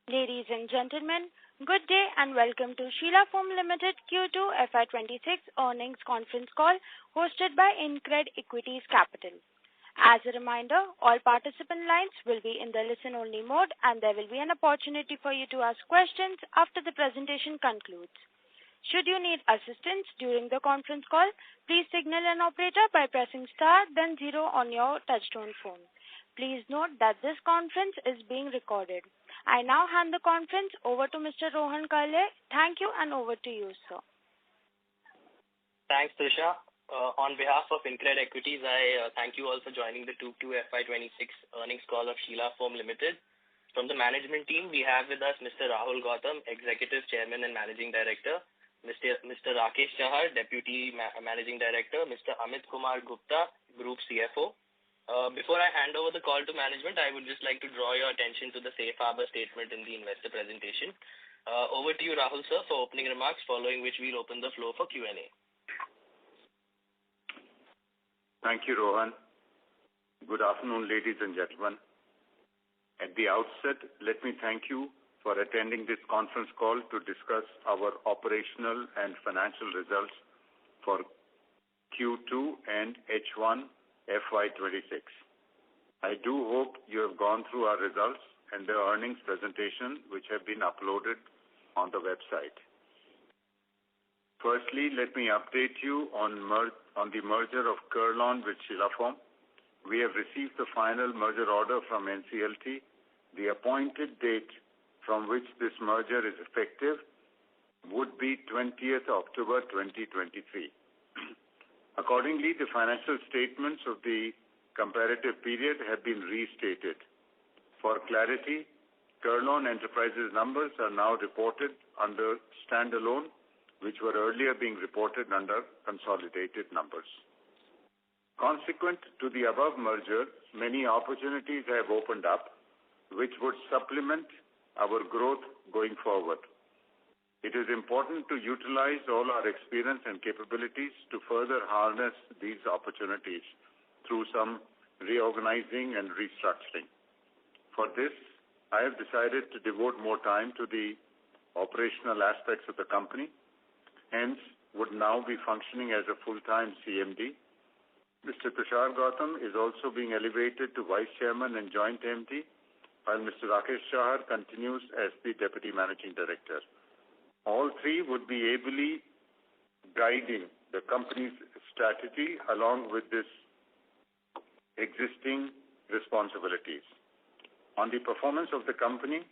Ladies and gentlemen, good day and welcome to Sheela Foam Limited Q2FY26 earnings conference call hosted by InCred Equities Capital. As a reminder, all participant lines will be in the listen-only mode and there will be an opportunity for you to ask questions after the presentation concludes. Should you need assistance during the conference call, please signal an operator by pressing star then 0 on your touchtone phone. Please note that this conference is being recorded. I now hand the conference over to Mr. Rohan Kalle. Thank you and over to you, sir. Thanks, Trisha. On behalf of InCred Equities, I thank you all for joining the Q2FY26 earnings call of Sheela Foam Limited. From the management team, we have with us Mr. Rahul Gautam, Executive Chairman and Managing Director, Mr. Rakesh Chahar, Deputy Managing Director, Mr. Amit Kumar Gupta, Group CFO. Before I hand over the call to management, I would just like to draw your attention to the safe harbor statement in the investor presentation. Over to you, Rahul sir, for opening remarks, following which we'll open the floor for Q&A. Thank you, Rohan. Good afternoon, ladies and gentlemen. At the outset, let me thank you for attending this conference call to discuss our operational and financial results for Q2 and H1 FY26. I do hope you have gone through our results and the earnings presentation which have been uploaded on the website. Firstly, let me update you on the merger of Kurlon with Sheela Foam. We have received the final merger order from NCLT. The appointed date from which this merger is effective would be 20th October 2023. Accordingly, the financial statements of the comparative period have been restated. For clarity, Kurlon Enterprises numbers are now reported under standalone, which were earlier being reported under consolidated numbers. Consequent to the above merger, many opportunities have opened up, which would supplement our growth going forward. It is important to utilize all our experience and capabilities to further harness these opportunities through some reorganizing and restructuring. For this, I have decided to devote more time to the operational aspects of the company, hence would now be functioning as a full-time CMD. Mr. Tushar Gautam is also being elevated to Vice Chairman and Joint MD, while Mr. Rakesh Chahar continues as the Deputy Managing Director. All three would be ably guiding the company's strategy along with this existing responsibilities. On the performance of the company,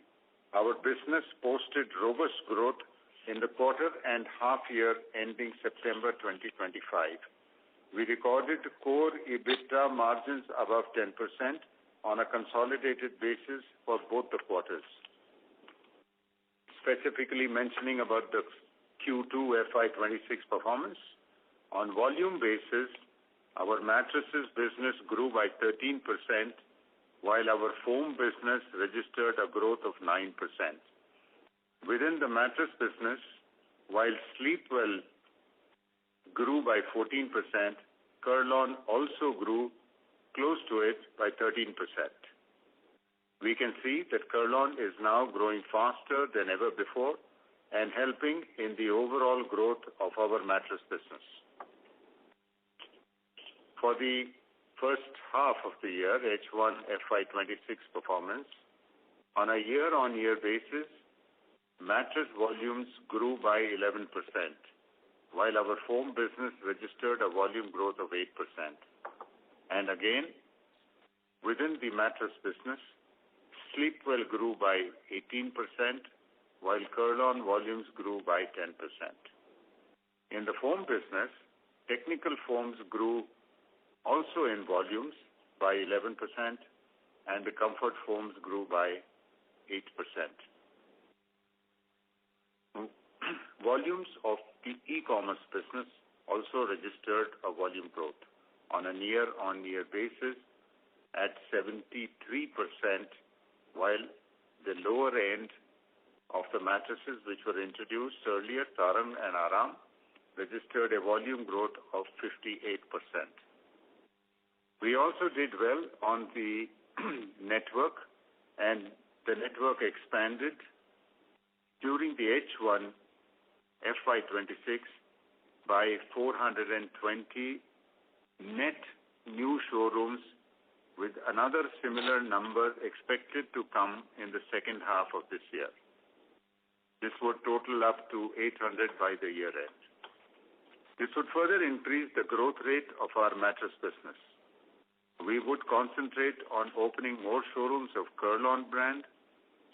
our business posted robust growth in the quarter and half year ending September 2025. We recorded core EBITDA margins above 10% on a consolidated basis for both the quarters. Specifically mentioning about the Q2 FY26 performance, on volume basis, our mattresses business grew by 13%, while our foam business registered a growth of 9%. Within the mattress business, while Sleepwell grew by 14%, Kurlon also grew close to it by 13%. We can see that Kurlon is now growing faster than ever before and helping in the overall growth of our mattress business. For the first half of the year, H1 FY26 performance, on a year-on-year basis, mattress volumes grew by 11%, while our foam business registered a volume growth of 8%. And again, within the mattress business, Sleepwell grew by 18%, while Kurlon volumes grew by 10%. In the foam business, technical foams grew also in volumes by 11%, and the comfort foams grew by 8%. Volumes of the e-commerce business also registered a volume growth on a year-on-year basis at 73%, while the lower end of the mattresses which were introduced earlier, Tarang and Aram, registered a volume growth of 58%. We also did well on the network and the network expanded during the H1 FY26 by 420 net new showrooms, with another similar number expected to come in the second half of this year. This would total up to 800 by the year end. This would further increase the growth rate of our mattress business. We would concentrate on opening more showrooms of Kurlon brand,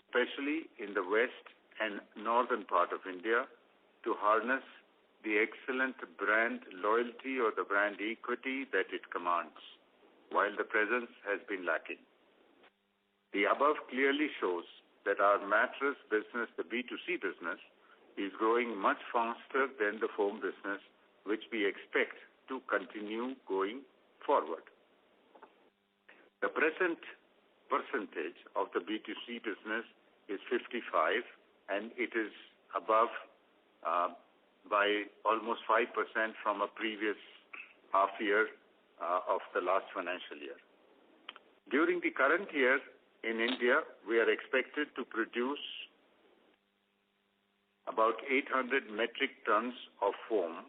especially in the west and northern part of India, to harness the excellent brand loyalty or the brand equity that it commands, while the presence has been lacking. The above clearly shows that our mattress business, the B2C business, is growing much faster than the foam business, which we expect to continue going forward. The present percentage of the B2C business is 55, and it is above by almost 5% from a previous half year of the last financial year. During the current year in India, we are expected to produce about 800 metric tons of foam.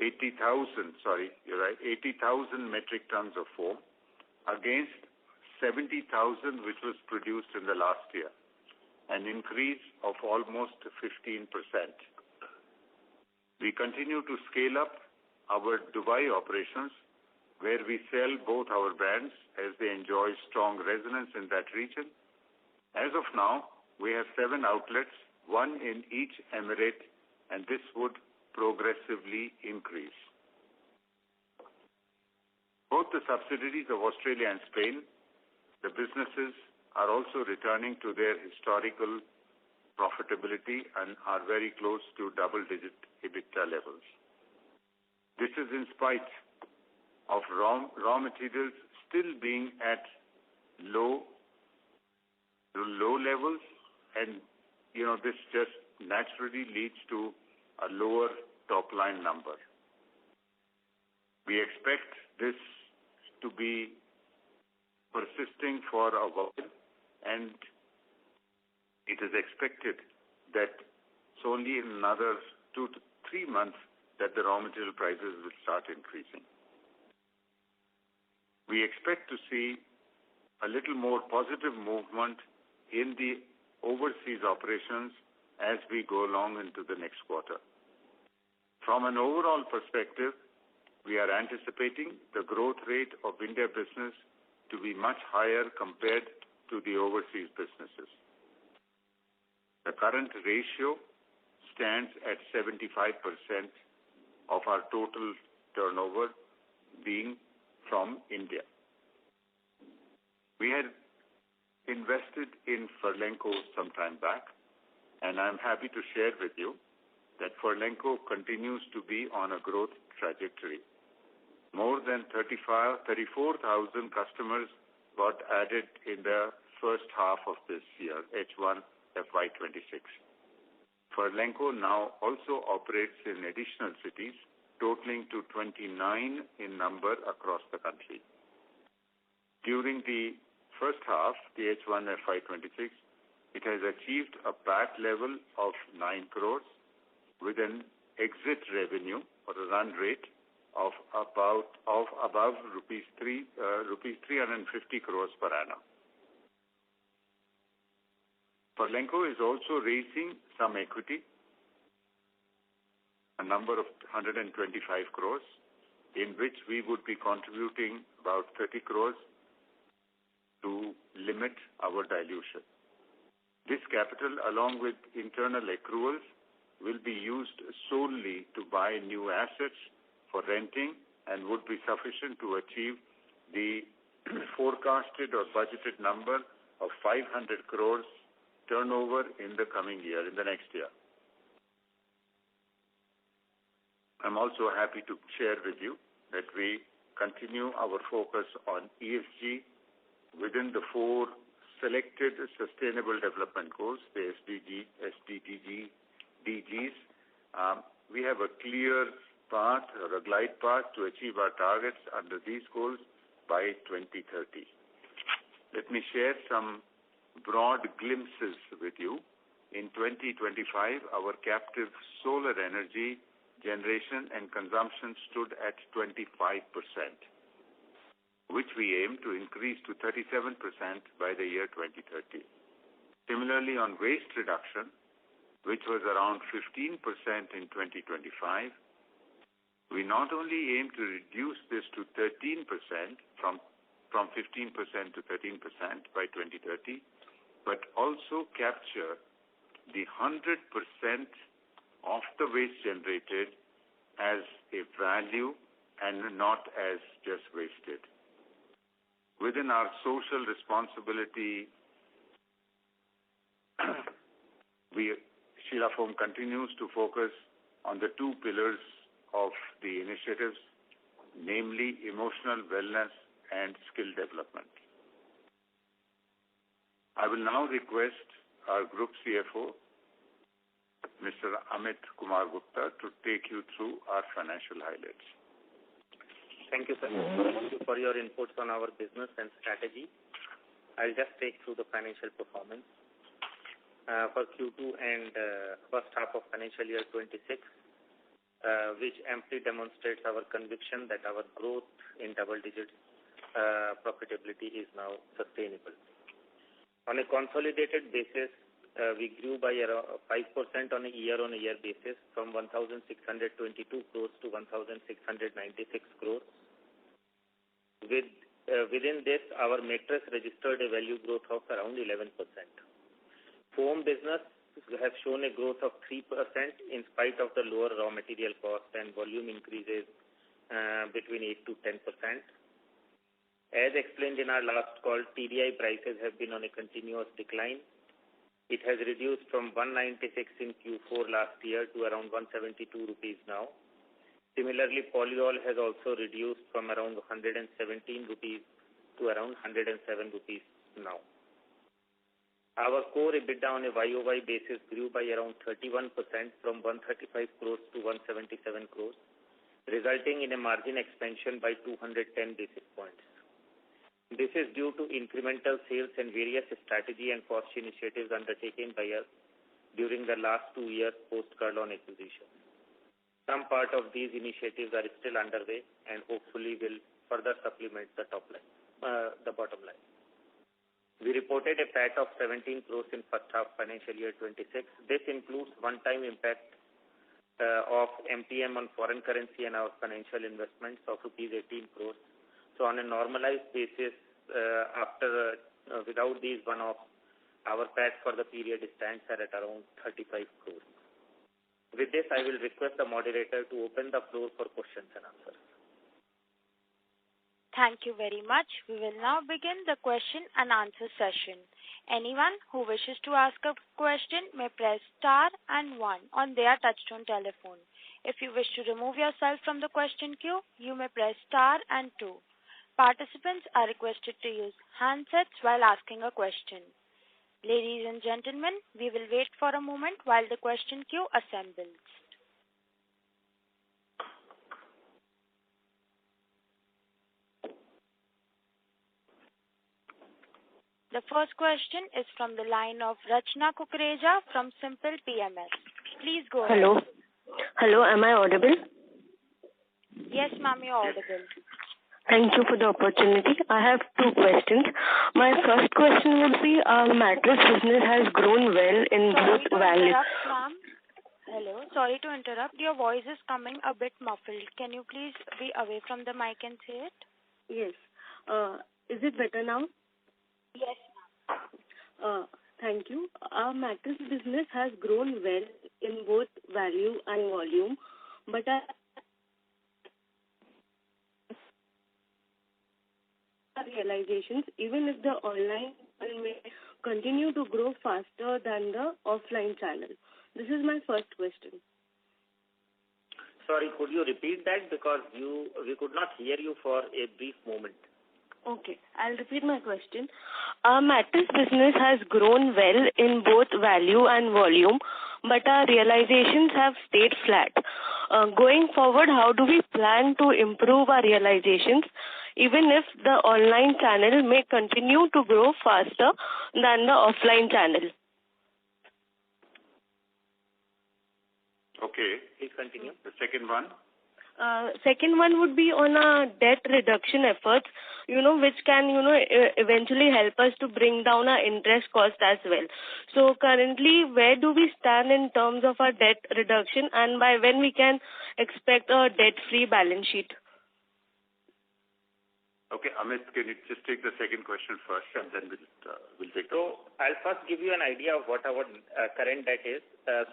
80,000 metric tons of foam against 70,000 which was produced in the last year, an increase of almost 15%. We continue to scale up our Dubai operations, where we sell both our brands as they enjoy strong resonance in that region. As of now, we have 7 outlets, 1 in each emirate, and this would progressively increase. Both the subsidiaries of Australia and Spain, the businesses are also returning to their historical profitability and are very close to double-digit EBITDA levels. This is in spite of raw materials still being at low levels, and this just naturally leads to a lower top-line number. We expect this to be persisting for a while, and it is expected that it's only in another 2 to 3 months that the raw material prices will start increasing. We expect to see a little more positive movement in the overseas operations as we go along into the next quarter. From an overall perspective, we are anticipating the growth rate of India business to be much higher compared to the overseas businesses. The current ratio stands at 75% of our total turnover being from India. We had invested in Furlenco some time back, and I'm happy to share with you that Furlenco continues to be on a growth trajectory. More than 34,000 customers got added in the first half of this year, H1 FY26. Furlenco now also operates in additional cities, totaling to 29 in number across the country. During the first half, the H1 FY26, it has achieved a PAT level of 9 crores with an exit revenue or a run rate of above rupees 350 crores per annum. Furlenco is also raising some equity, a number of 125 crores, in which we would be contributing about 30 crores to limit our dilution. This capital, along with internal accruals, will be used solely to buy new assets for renting and would be sufficient to achieve the forecasted or budgeted number of 500 crores turnover in the coming year, in the next year. I'm also happy to share with you that we continue our focus on ESG within the 4 selected Sustainable Development Goals, the SDGs. We have a clear path or a glide path to achieve our targets under these goals by 2030. Let me share some broad glimpses with you. In 2025, our captive solar energy generation and consumption stood at 25%, which we aim to increase to 37% by the year 2030. Similarly, on waste reduction, which was around 15% in 2025, we not only aim to reduce this to 13%, from 15% to 13% by 2030, but also capture the 100% of the waste generated as a value and not as just wasted. Within our social responsibility, Sheela Foam continues to focus on the two pillars of the initiatives, namely emotional wellness and skill development. I will now request our Group CFO, Mr. Amit Kumar Gupta, to take you through our financial highlights. Thank you, sir. Thank you for your inputs on our business and strategy. I'll just take through the financial performance. For Q2 and first half of financial year 26, which amply demonstrates our conviction that our growth in double digits profitability is now sustainable. On a consolidated basis, we grew by around 5% on a year-on-year basis from 1,622 crores to 1,696 crores. Within this, our mattress registered a value growth of around 11%. Foam business has shown a growth of 3% in spite of the lower raw material cost and volume increases between 8 to 10%. As explained in our last call, TDI prices have been on a continuous decline. It has reduced from 196 in Q4 last year to around 172 rupees now. Similarly, polyol has also reduced from around 117 rupees to around 107 rupees now. Our core EBITDA on a YOY basis grew by around 31% from 135 crores to 177 crores, resulting in a margin expansion by 210 basis points. This is due to incremental sales and various strategy and cost initiatives undertaken by us during the last 2 years post-Kurlon acquisition. Some part of these initiatives are still underway and hopefully will further supplement the bottom line. We reported a PAT of 17 crores in first half financial year 26. This includes one-time impact of MTM on foreign currency and our financial investments of rupees 18 crores. So on a normalized basis, without these one-offs, our PAT for the period stands at around 35 crores. With this, I will request the moderator to open the floor for questions and answers. Thank you very much. We will now begin the question and answer session. Anyone who wishes to ask a question may press star and 1 on their touchtone telephone. If you wish to remove yourself from the question queue, you may press star and 2. Participants are requested to use handsets while asking a question. Ladies and gentlemen, we will wait for a moment while the question queue assembles. The first question is from the line of Rachna Kukreja from Simple PMS. Please go ahead. Hello, am I audible? Yes, ma'am, you're audible. Thank you for the opportunity. I have 2 questions. My first question would be, our mattress business has grown well in both value. Hello, sorry to interrupt. Your voice is coming a bit muffled. Can you please be away from the mic and say it? Yes. Is it better now? Yes, ma'am. Thank you. Our mattress business has grown well in both value and volume, but our realizations, even if the online may continue to grow faster than the offline channel. This is my first question. Sorry, could you repeat that because we could not hear you for a brief moment. Okay, I'll repeat my question. Our mattress business has grown well in both value and volume, but our realizations have stayed flat. Going forward, how do we plan to improve our realizations even if the online channel may continue to grow faster than the offline channel? Okay. Please continue. The second one? Second one would be on our debt reduction efforts, which can, eventually help us to bring down our interest cost as well. So currently, where do we stand in terms of our debt reduction, and by when we can expect a debt-free balance sheet? Okay, Amit, can you just take the second question first, and then we'll take the... So I'll first give you an idea of what our current debt is.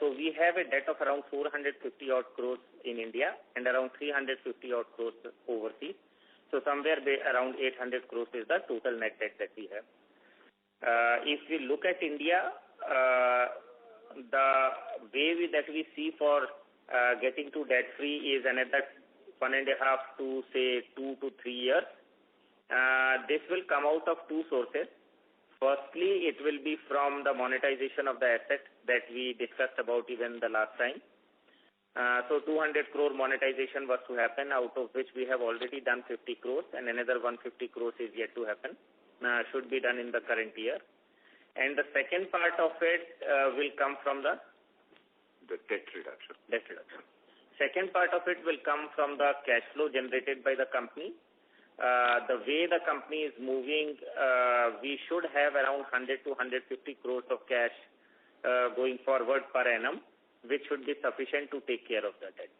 So we have a debt of around 450 odd crores in India and around 350 odd crores overseas. So somewhere around 800 crores is the total net debt that we have. If we look at India, the way that we see for getting to debt free is another 1.5 to say 2 to 3 years. This will come out of two sources. Firstly, it will be from the monetization of the asset that we discussed about even the last time. So 200 crore monetization was to happen, out of which we have already done 50 crores and another 150 crores is yet to happen. Should be done in the current year. And the second part of it will come from the debt reduction. Second part of it will come from the cash flow generated by the company. The way the company is moving, we should have around 100 to 150 crores of cash going forward per annum, which should be sufficient to take care of the debt.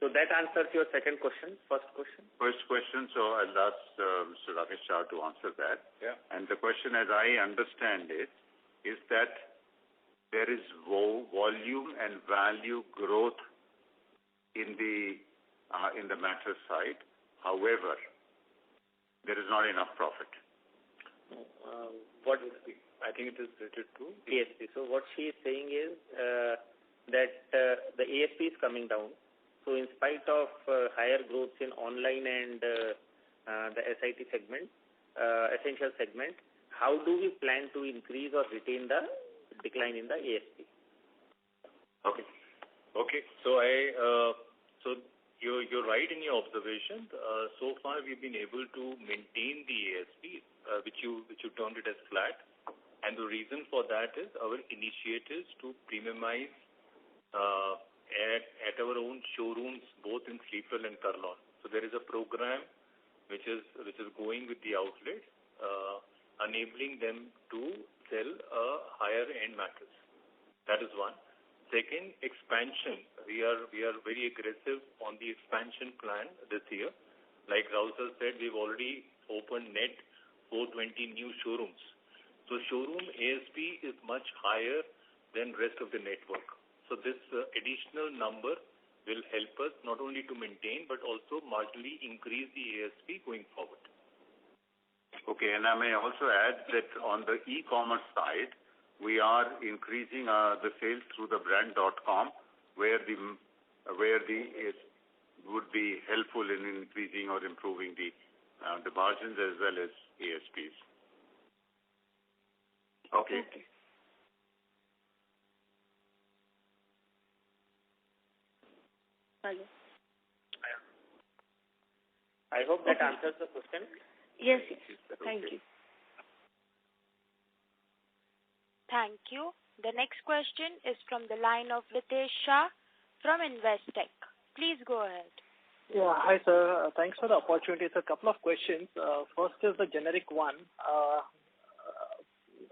So that answers your second question. First question, so I'll ask Mr. Ramesh Shah to answer that. Yeah. And the question, as I understand it, is that there is volume and value growth in the mattress side. However, there is not enough profit. I think it is related to ASP. So what she is saying is that the ASP is coming down. So in spite of higher growth in online and the SIT segment, essential segment, how do we plan to increase or retain the decline in the ASP? Okay. So you're right in your observation. So far, we've been able to maintain the ASP, which you termed it as flat. And the reason for that is our initiatives to premiumize at our own showrooms, both in Sleepwell and Kurlon. So there is a program which is going with the outlet, enabling them to sell a higher end mattress. That is one. Second, expansion. We are very aggressive on the expansion plan this year. Like Rahul sir said, we've already opened net 420 new showrooms. So showroom ASP is much higher than rest of the network. So this additional number will help us not only to maintain but also marginally increase the ASP going forward. Okay, and I may also add that on the e-commerce side, we are increasing the sales through the brand.com, where the would be helpful in increasing or improving the margins as well as ASPs. Okay. Hello. I hope that answers the question. Yes. Thank you. Thank you. The next question is from the line of Ritesh Shah from Investec. Please go ahead. Yeah, hi sir. Thanks for the opportunity. It's a couple of questions. First is the generic one.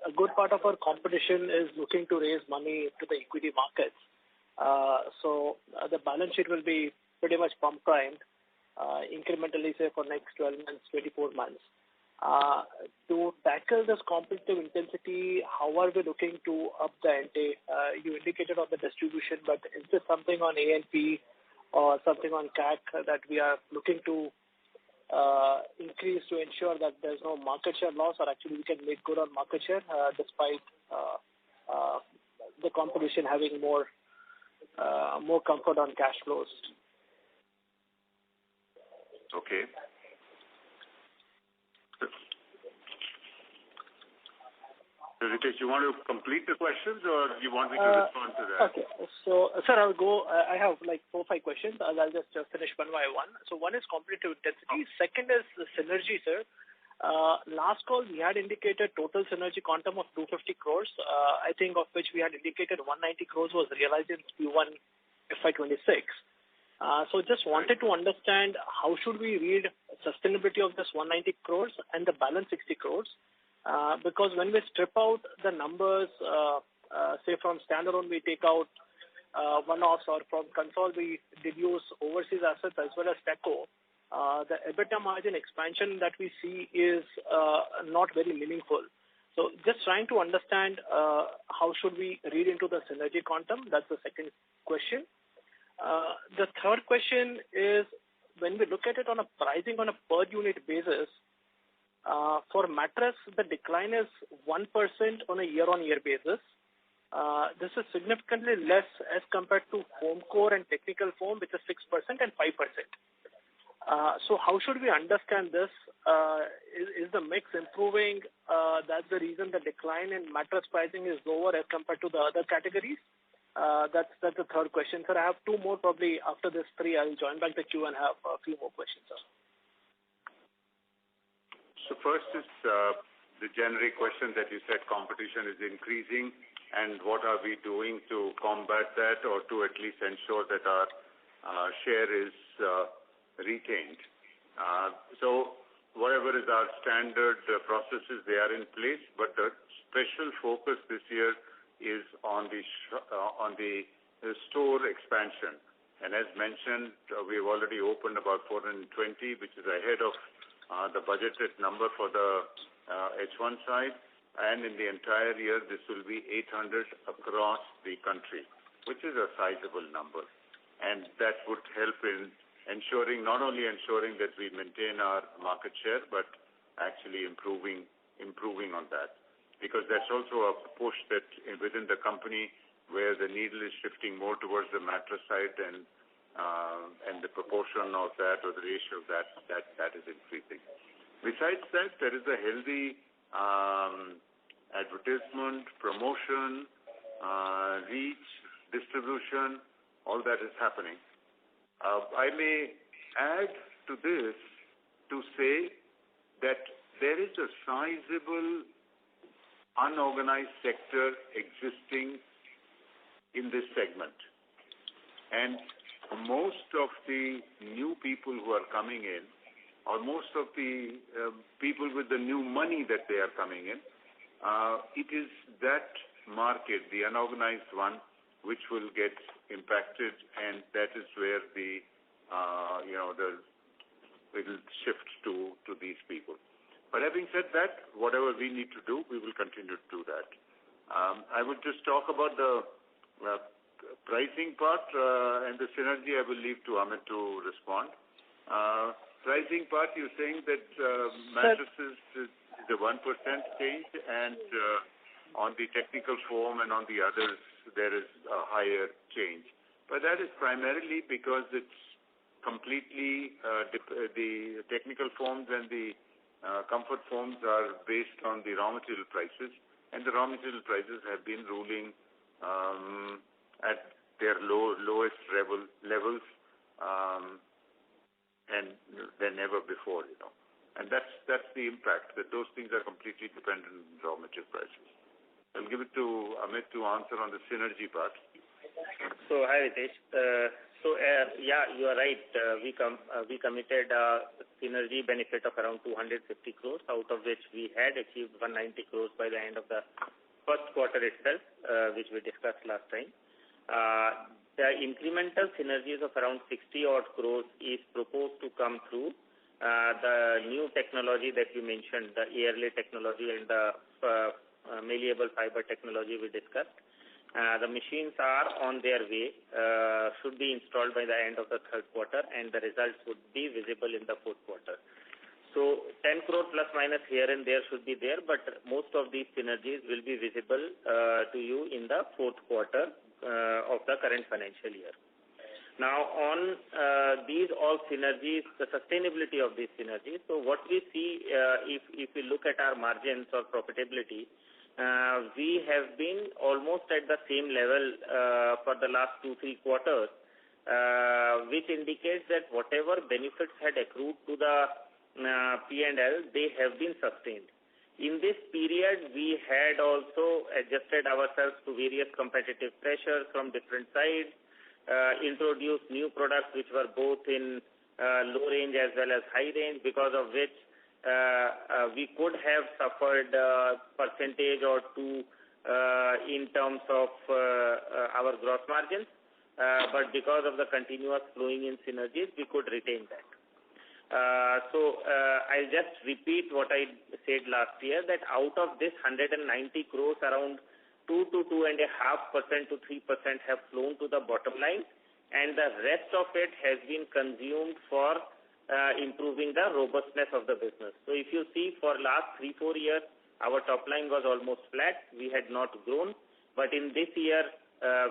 A good part of our competition is looking to raise money to the equity markets. So the balance sheet will be pretty much pump primed incrementally, say, for next 12 months, 24 months. To tackle this competitive intensity, how are we looking to up the ante? You indicated on the distribution, but is there something on A&P or something on CAC that we are looking to increase to ensure that there's no market share loss, or actually we can make good on market share despite the competition having more comfort on cash flows? Okay. So, Ritesh, you want to complete the questions or you want me to respond to that? Okay. So, sir, I'll go. I have like 4 or 5 questions. I'll just finish one by one. So, one is competitive intensity. Second is the synergy, sir. Last call, we had indicated total synergy quantum of 250 crores, I think of which we had indicated 190 crores was realized in Q1 FY26. So just wanted to understand how should we read sustainability of this 190 crores and the balance 60 crores? Because when we strip out the numbers, say from standalone, we take out one-offs, or from Concall, we deduce overseas assets as well as TECO, the EBITDA margin expansion that we see is not very meaningful. So just trying to understand how should we read into the synergy quantum? That's the second question. The third question is, when we look at it on a pricing on a per unit basis, for mattress, the decline is 1% on a year-on-year basis. This is significantly less as compared to foam core and technical foam, which is 6% and 5%. So how should we understand this? Is the mix improving? That's the reason the decline in mattress pricing is lower as compared to the other categories? That's the third question, sir. I have 2 more probably. After this 3, I'll join back the queue and have a few more questions, sir. So first is the generic question that you said competition is increasing, and what are we doing to combat that, or to at least ensure that our share is retained. So whatever is our standard processes, they are in place, but the special focus this year is on the store expansion. And as mentioned, we've already opened about 420, which is ahead of the budgeted number for the H1 side. And in the entire year, this will be 800 across the country, which is a sizable number. And that would help in not only ensuring that we maintain our market share, but actually improving on that. Because that's also a push that within the company where the needle is shifting more towards the mattress side, and the proportion of that, or the ratio of that is increasing. Besides that, there is a healthy advertisement, promotion, reach, distribution, all that is happening. I may add to this to say that there is a sizable unorganized sector existing in this segment. And most of the new people who are coming in, or most of the people with the new money that they are coming in, it is that market, the unorganized one, which will get impacted, and that is where it will shift to these people. But having said that, whatever we need to do, we will continue to do that. I would just talk about the pricing part and the synergy. I will leave to Amit to respond. Pricing part, you're saying that mattresses is the 1% change, and on the technical foam and on the others, there is a higher change. But that is primarily because it's completely the technical foams and the comfort foams are based on the raw material prices, and the raw material prices have been ruling at their lowest levels and than ever before, And that's the impact, that those things are completely dependent on raw material prices. I'll give it to Amit to answer on the synergy part. So, hi, Ritesh. You are right. We committed a synergy benefit of around 250 crores, out of which we had achieved 190 crores by the end of the first quarter itself, which we discussed last time. The incremental synergies of around 60-odd crores is proposed to come through the new technology that you mentioned, the airlay technology and the malleable fiber technology we discussed. The machines are on their way, should be installed by the end of the third quarter, and the results would be visible in the fourth quarter. So 10 crore plus minus here and there should be there, but most of these synergies will be visible to you in the fourth quarter of the current financial year. Now, on these all synergies, the sustainability of these synergies, so what we see if we look at our margins or profitability, we have been almost at the same level for the last 2-3 quarters, which indicates that whatever benefits had accrued to the P&L, they have been sustained. In this period, we had also adjusted ourselves to various competitive pressures from different sides, introduced new products which were both in low range as well as high range, because of which we could have suffered a percentage or two in terms of our gross margins, but because of the continuous flowing in synergies, we could retain that. So I'll just repeat what I said last year, that out of this 190 crores, around 2 to 2.5% to 3% have flown to the bottom line, and the rest of it has been consumed for improving the robustness of the business. So if you see, for last 3-4 years, our top line was almost flat. We had not grown, but in this year,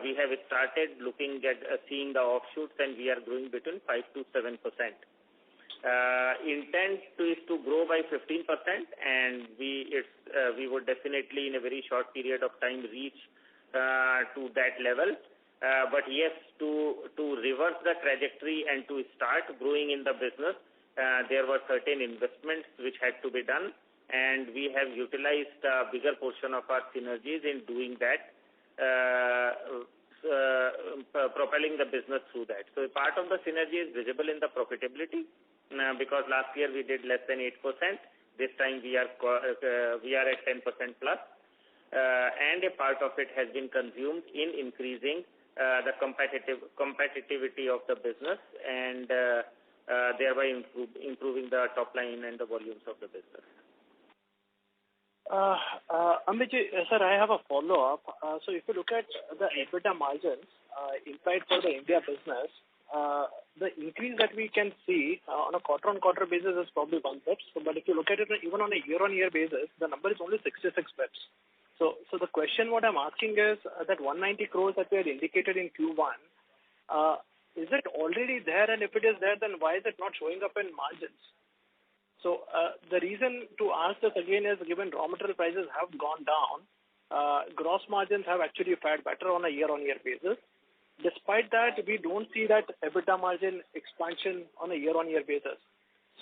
we have started looking at seeing the offshoots, and we are growing between 5 to 7%. Intent is to grow by 15%, and we would definitely in a very short period of time reach to that level. But yes, to reverse the trajectory and to start growing in the business, there were certain investments which had to be done, and we have utilized a bigger portion of our synergies in doing that, propelling the business through that. So part of the synergy is visible in the profitability, because last year we did less than 8%. This time we are at 10% plus, and a part of it has been consumed in increasing the competitivity of the business, and thereby improving the top line and the volumes of the business. Amitji, sir, I have a follow-up. So if you look at the EBITDA margins implied for the India business, the increase that we can see on a quarter-on-quarter basis is probably 1 basis point. But if you look at it even on a year-on-year basis, the number is only 66 basis points. So the question what I'm asking is that 190 crores that we had indicated in Q1, is it already there? And if it is there, then why is it not showing up in margins? So the reason to ask this again is, given raw material prices have gone down, gross margins have actually fared better on a year-on-year basis. Despite that, we don't see that EBITDA margin expansion on a year-on-year basis.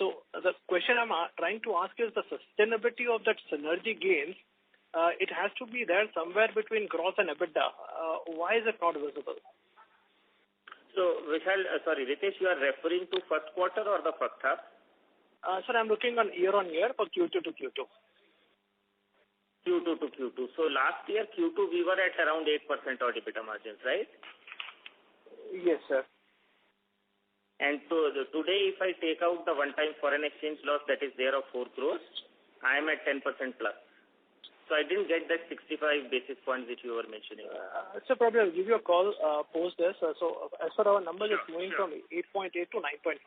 So the question I'm trying to ask is the sustainability of that synergy gains. It has to be there somewhere between gross and EBITDA. Why is it not visible? So, Ritesh, you are referring to first quarter or the first half? Sir, I'm looking on year-on-year for Q2 to Q2. Q2 to Q2. So last year, Q2, we were at around 8% odd EBITDA margins, right? Yes, sir. And so today, if I take out the one-time foreign exchange loss that is there of 4 crores, I am at 10% plus. So I didn't get that 65 basis points which you were mentioning. So probably I'll give you a call post this. So as per our numbers, it's moving from 8.8 to 9.5.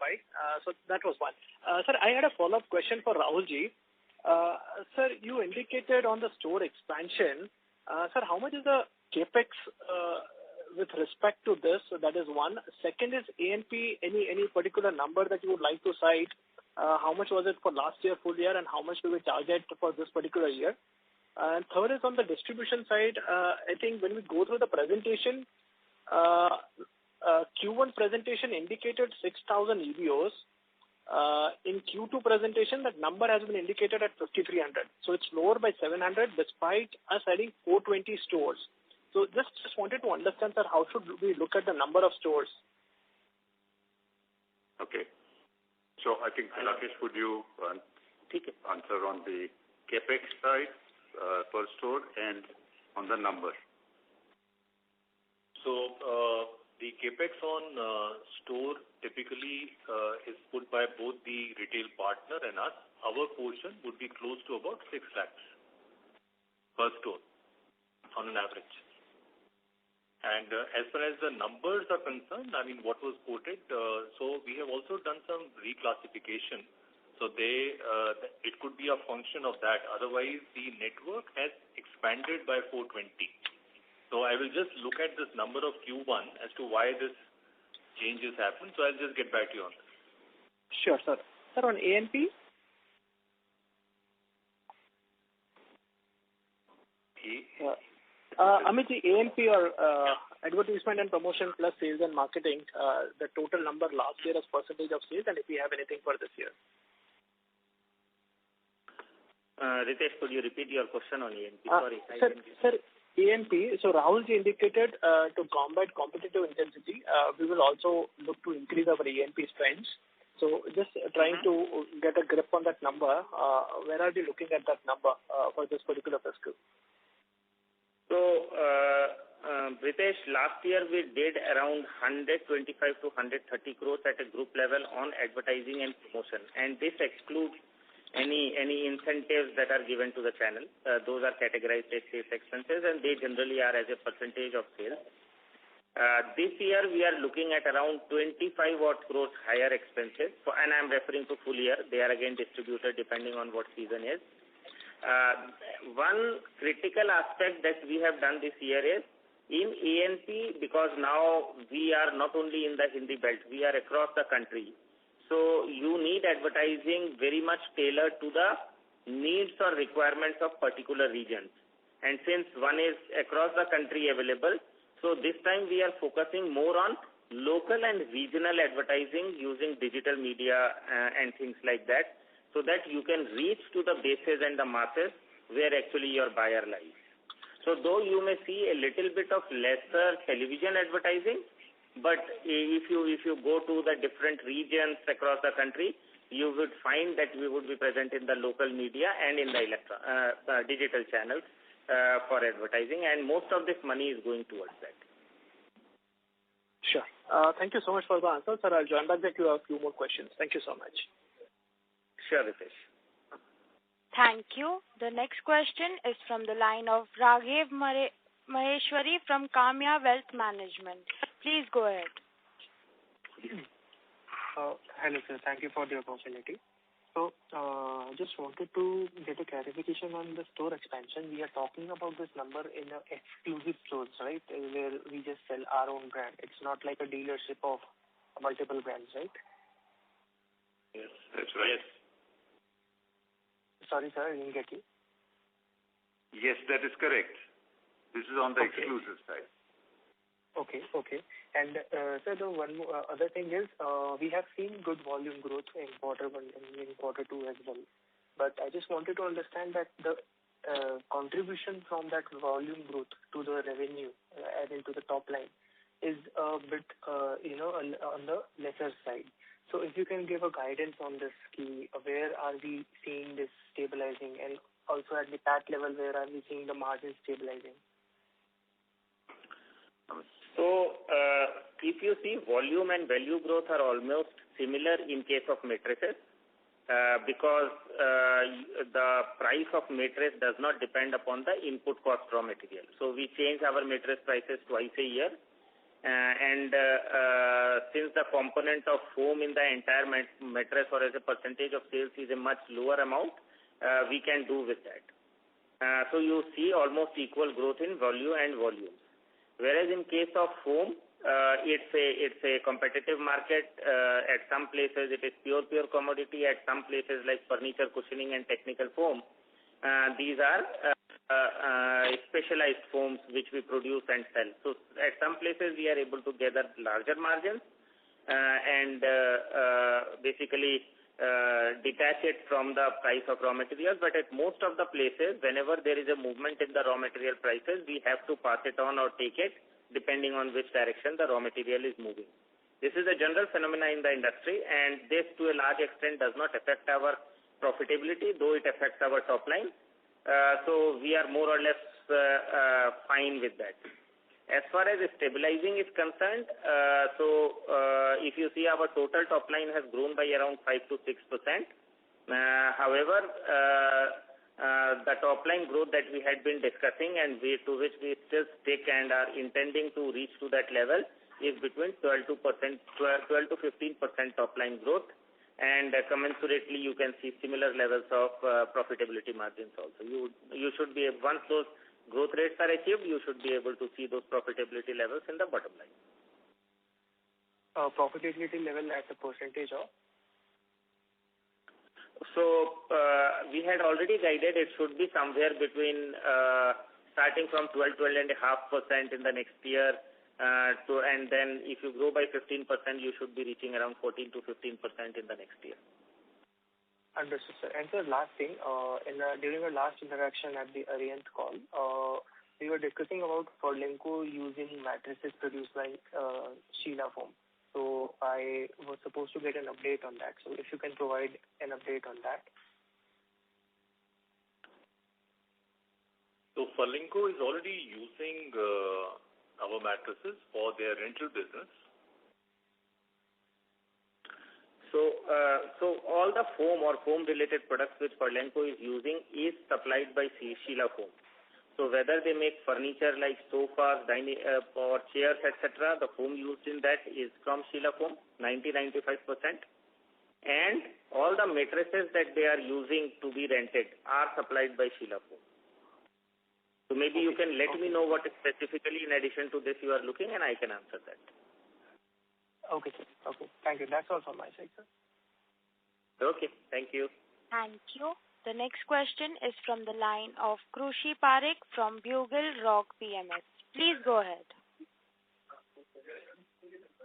So that was one. Sir, I had a follow-up question for Rahulji. Sir, you indicated on the store expansion. Sir, how much is the capex with respect to this? So that is one. Second is A&P, any particular number that you would like to cite? How much was it for last year, full year, and how much do we target for this particular year? And third is on the distribution side. I think when we go through the presentation, Q1 presentation indicated 6,000 EBOs. In Q2 presentation, that number has been indicated at 5,300. So it's lower by 700 despite us adding 420 stores. So just wanted to understand, sir, how should we look at the number of stores? Okay. So I think, Rakesh, would you answer on the capex side per store and on the number? So the capex on store typically is put by both the retail partner and us. Our portion would be close to about 6 lakhs per store on an average. And as far as the numbers are concerned, I mean, what was quoted, so we have also done some reclassification. So it could be a function of that. Otherwise, the network has expanded by 420. So I will just look at this number of Q1 as to why this change has happened. So I'll just get back to you on this. Sure, sir. Sir, on A&P? Amit, the A&P or advertisement and promotion plus sales and marketing, the total number last year as percentage of sales, and if we have anything for this year. Ritesh, could you repeat your question on A&P? Sorry. Sir, A&P, so Rahul ji indicated to combat competitive intensity, we will also look to increase our A&P spends. So just trying to get a grip on that number, where are we looking at that number for this particular fiscal? So, Ritesh, last year we did around 125 to 130 crores at a group level on advertising and promotion, and this excludes any incentives that are given to the channel. Those are categorized as sales expenses, and they generally are as a percentage of sales. This year we are looking at around 25 odd crores higher expenses, and I'm referring to full year. They are again distributed depending on what season is. One critical aspect that we have done this year is in A&P, because now we are not only in the Hindi belt, we are across the country. So you need advertising very much tailored to the needs or requirements of particular regions. And since one is across the country available, so this time we are focusing more on local and regional advertising using digital media and things like that, so that you can reach to the bases and the masses where actually your buyer lies. So though you may see a little bit of lesser television advertising, but if you go to the different regions across the country, you would find that we would be present in the local media and in the digital channels for advertising, and most of this money is going towards that. Sure. Thank you so much for the answer, sir. I'll join back with you a few more questions. Thank you so much. Sure, Ritesh. Thank you. The next question is from the line of Raghav Maheshwari from Kamya Wealth Management. Please go ahead. Hello, sir. Thank you for the opportunity. So, just wanted to get a clarification on the store expansion. We are talking about this number in exclusive stores, right? Where we just sell our own brand. It's not like a dealership of multiple brands, right? Yes, that's right. Sorry, sir, I didn't get you. Yes, that is correct. This is on the exclusive side. Okay. And sir, the one other thing is, we have seen good volume growth in quarter one and in quarter two as well. But I just wanted to understand that the contribution from that volume growth to the revenue and into the top line is a bit, on the lesser side. So if you can give a guidance on this key, where are we seeing this stabilizing, and also at the PAT level, where are we seeing the margins stabilizing? So, if you see, volume and value growth are almost similar in case of mattresses, because the price of mattress does not depend upon the input cost raw material. So we change our mattress prices twice a year, and since the component of foam in the entire mattress or as a percentage of sales is a much lower amount, we can do with that. So you see almost equal growth in value and volumes. Whereas in case of foam, it's a competitive market. At some places it is pure commodity. At some places like furniture, cushioning and technical foam, these are specialized foams which we produce and sell. So at some places we are able to gather larger margins and basically detach it from the price of raw materials. But at most of the places, whenever there is a movement in the raw material prices, we have to pass it on or take it depending on which direction the raw material is moving. This is a general phenomena in the industry, and this to a large extent does not affect our profitability, though it affects our top line. So we are more or less fine with that. As far as stabilizing is concerned, if you see, our total top line has grown by around 5 to 6%. However, the top line growth that we had been discussing and to which we still stick and are intending to reach to that level is between 12 to 15% top line growth, and commensurately you can see similar levels of profitability margins also. You should be, once those growth rates are achieved, you should be able to see those profitability levels in the bottom line. Profitability level at the percentage of? So we had already guided it should be somewhere between starting from 12.5% in the next year. And then if you grow by 15%, you should be reaching around 14 to 15% in the next year. Understood, sir. And sir, last thing, during our last interaction at the Arihant call, we were discussing about Furlenco using mattresses produced by Sheela Foam. So I was supposed to get an update on that. So if you can provide an update on that. So Furlenco is already using our mattresses for their rental business. So all the foam or foam-related products which Furlenco is using is supplied by Sheela Foam. So whether they make furniture like sofas, dining or chairs, etc., the foam used in that is from Sheela Foam, 90-95%. And all the mattresses that they are using to be rented are supplied by Sheela Foam. So maybe you can let me know what specifically in addition to this you are looking, and I can answer that. Okay, sir. Okay. Thank you. That's all from my side, sir. Okay. Thank you. Thank you. The next question is from the line of Krushi Parekh from Bugle Rock PMS. Please go ahead.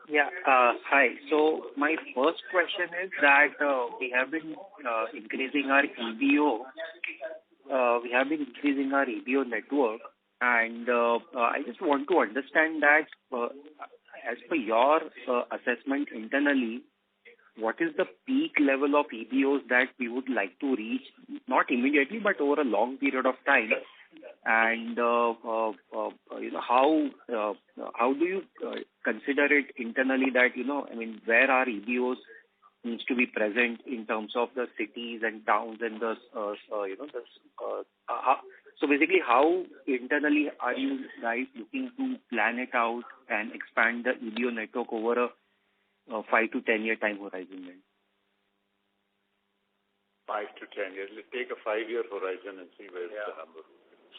Yeah. Hi. So my first question is that we have been increasing our EBO. We have been increasing our EBO network, and I just want to understand that as per your assessment internally, what is the peak level of EBOs that we would like to reach, not immediately, but over a long period of time? And how do you consider it internally that, where our EBOs needs to be present in terms of the cities and towns and the, so basically how internally are you guys looking to plan it out and expand the EBO network over a 5 to 10 year time horizon then? 5 to 10 years. Let's take a 5-year horizon and see where the number.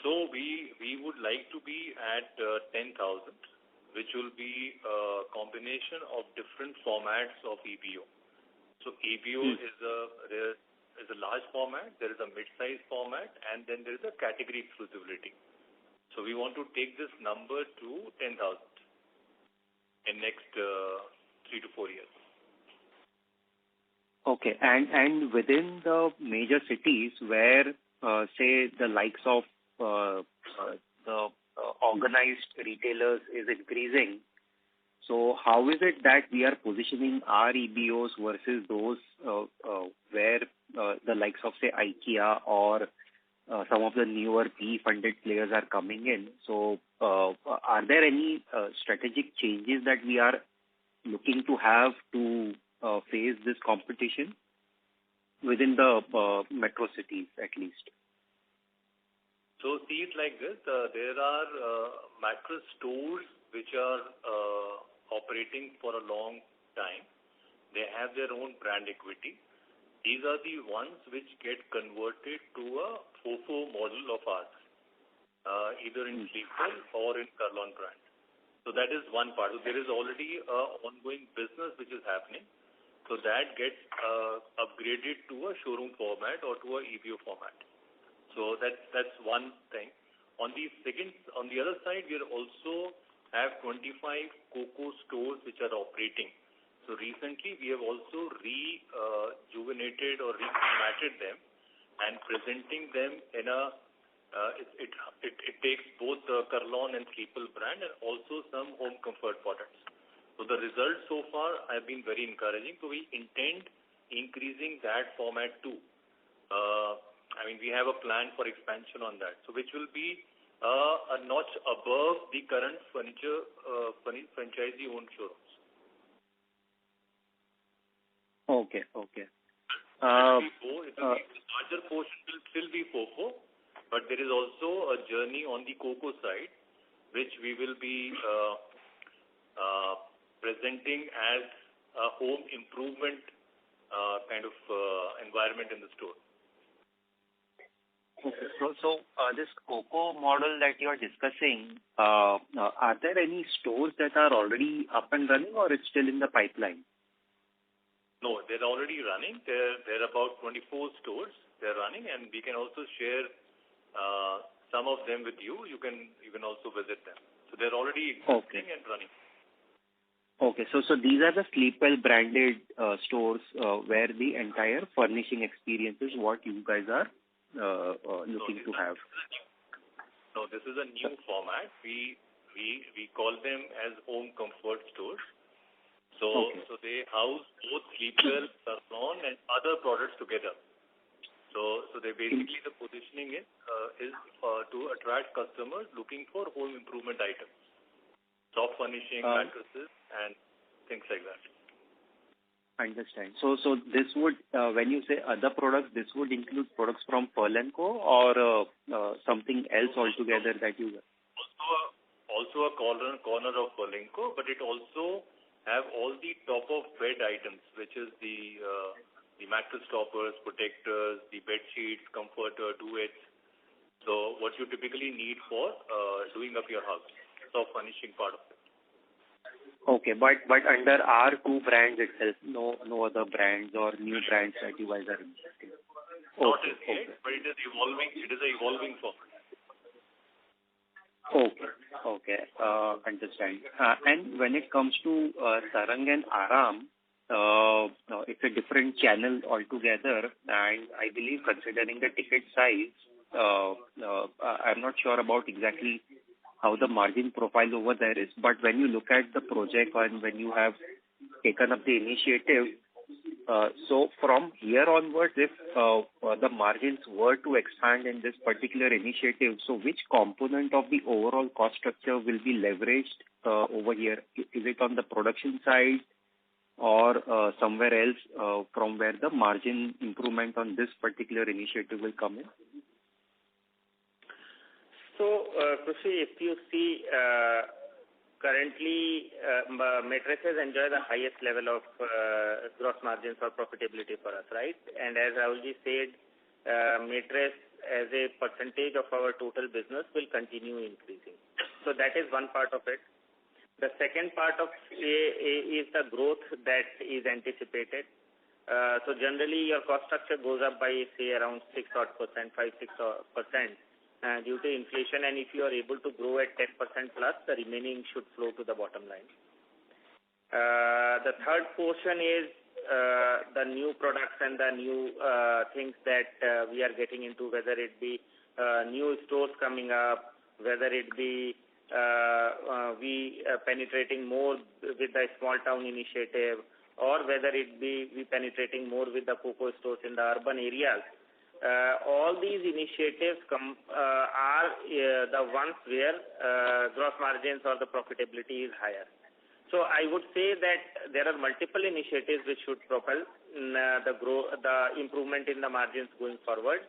So we would like to be at 10,000, which will be a combination of different formats of EBO. So EBO is a large format, there is a mid-size format, and then there is a category exclusivity. So we want to take this number to 10,000 in next 3 to 4 years. Okay, and within the major cities where, say, the likes of the organized retailers is increasing, so how is it that we are positioning our EBOs versus those where the likes of, say, IKEA or some of the newer PE-funded players are coming in? So are there any strategic changes that we are looking to have to face this competition within the metro cities at least? So see it like this, there are mattress stores which are operating for a long time. They have their own brand equity. These are the ones which get converted to a FOFO model of ours, either in Sleepwell or in Kurlon brand. So that is one part. So there is already an ongoing business which is happening. So that gets upgraded to a showroom format or to a EBO format. So that's one thing. On the other side, we also have 25 COCO stores which are operating. So recently, we have also rejuvenated or reformatted them and presenting them in a. It takes both the Kurlon and Sleepwell brand and also some home comfort products. So the results so far have been very encouraging. So we intend increasing that format too. We have a plan for expansion on that. So which will be a notch above the current franchisee-owned showrooms. Okay. The larger portion will still be FOFO, but there is also a journey on the COCO side, which we will be presenting as a home improvement kind of environment in the store. Okay. So this COCO model that you are discussing, are there any stores that are already up and running or it's still in the pipeline? No, they're already running. There are about 24 stores they're running, and we can also share some of them with you. You can also visit them. So they're already existing and running. Okay, so these are the Sleepwell branded stores where the entire furnishing experience is what you guys are looking to have. No, this is a new format. We call them as home comfort stores. So they house both Sleepwell, Kurlon, and other products together. So they basically the positioning is to attract customers looking for home improvement items, soft furnishing, mattresses, and things like that. Understand. So this would, when you say other products, this would include products from Pearl & Co. or something else altogether that you... Also a corner of Pearl & Co., but it also have all the top of bed items, which is the mattress toppers, protectors, the bed sheets, comforter, duvets. So what you typically need for doing up your house, soft furnishing part of it. Okay, but under our two brands itself, no other brands or new brands that you guys are investing. Not as yet, but it is evolving. It is an evolving format. Okay, understand. And when it comes to Sarang and Aram, it's a different channel altogether, and I believe considering the ticket size, I'm not sure about exactly how the margin profile over there is, but when you look at the project and when you have taken up the initiative, so from here onwards, if the margins were to expand in this particular initiative, so which component of the overall cost structure will be leveraged over here? Is it on the production side or somewhere else from where the margin improvement on this particular initiative will come in? So, Krushi, if you see, currently mattresses enjoy the highest level of gross margins or profitability for us, right? And as Rahulji said, mattress as a percentage of our total business will continue increasing. So that is one part of it. The second part of is the growth that is anticipated. So generally your cost structure goes up by say around 5-6% due to inflation, and if you are able to grow at 10% plus, the remaining should flow to the bottom line. The third portion is the new products and the new things that we are getting into, whether it be new stores coming up, whether it be we penetrating more with the small town initiative, or whether it be we penetrating more with the COCO stores in the urban areas. All these initiatives are the ones where gross margins or the profitability is higher. So I would say that there are multiple initiatives which should propel the improvement in the margins going forward.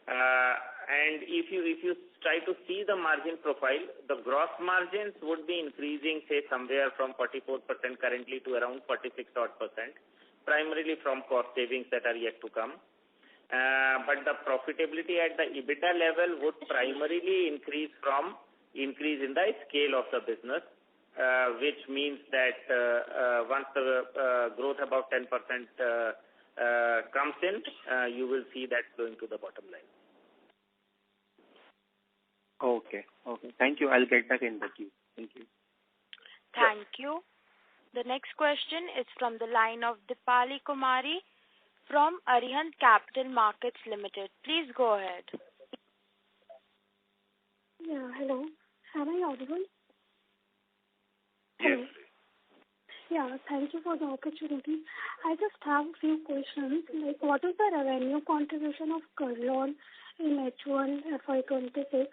And if you try to see the margin profile, the gross margins would be increasing, say somewhere from 44% currently to around 46%, primarily from cost savings that are yet to come. But the profitability at the EBITDA level would primarily increase from increase in the scale of the business, which means that once the growth above 10% comes in, you will see that going to the bottom line. Okay. Thank you. I'll get back in the queue. Thank you. Thank you. The next question is from the line of Dipali Kumari from Arihant Capital Markets Limited. Please go ahead. Yeah, hello. Am I audible? Yes. Hello. Yeah, thank you for the opportunity. I just have a few questions. Like, what is the revenue contribution of Kurlon in H1 FY26?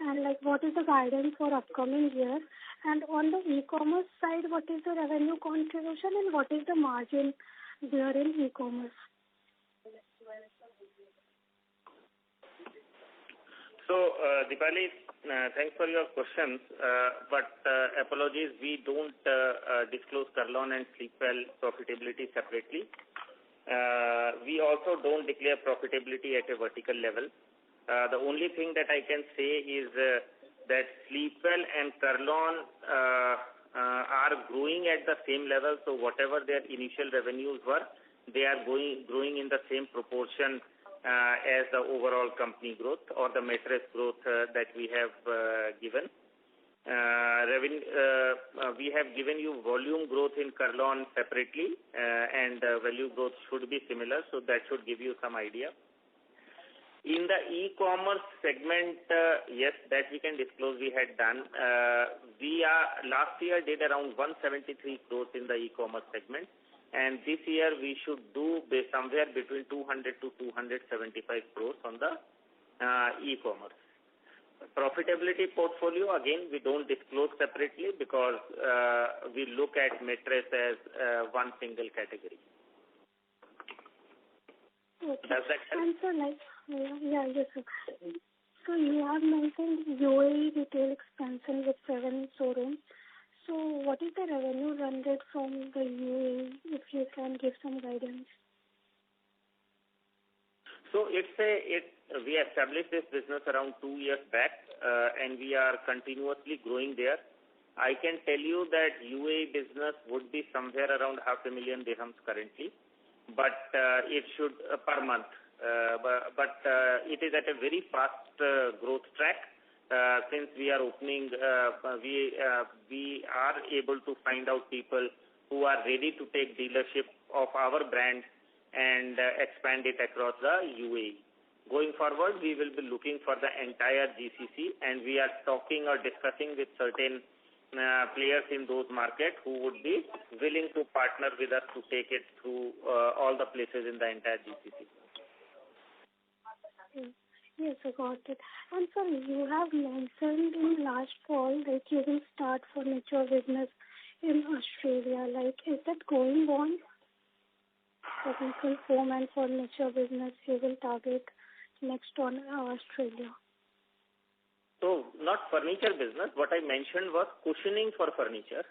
And like, what is the guidance for upcoming year? And on the e-commerce side, what is the revenue contribution and what is the margin there in e-commerce? So, Dipali, thanks for your questions. But apologies, we don't disclose Kurlon and Sleepwell profitability separately. We also don't declare profitability at a vertical level. The only thing that I can say is that Sleepwell and Kurlon are growing at the same level. So whatever their initial revenues were, they are growing in the same proportion as the overall company growth or the mattress growth that we have given. We have given you volume growth in Kurlon separately, and value growth should be similar, so that should give you some idea. In the e-commerce segment, yes, that we can disclose we had done. Last year did around 173 crores in the e-commerce segment, and this year we should do somewhere between 200 to 275 crores on the e-commerce. Profitability portfolio, again, we don't disclose separately because we look at mattress as one single category. Okay. Does that help? And so, yes, sir. So you have mentioned UAE retail expansion with 7 showrooms. So what is the revenue run rate from the UAE, if you can give some guidance? So we established this business around 2 years back, and we are continuously growing there. I can tell you that UAE business would be somewhere around 500,000 dirhams currently, but it should per month. But it is at a very fast growth track. Since we are opening, we are able to find out people who are ready to take dealership of our brand and expand it across the UAE. Going forward, we will be looking for the entire GCC, and we are talking or discussing with certain players in those markets who would be willing to partner with us to take it through all the places in the entire GCC. Yes, I got it. And sorry, you have mentioned in last call that you will start furniture business in Australia. Like, is that going on? Technical foam and furniture business you will target next on Australia. So, not furniture business. What I mentioned was cushioning for furniture.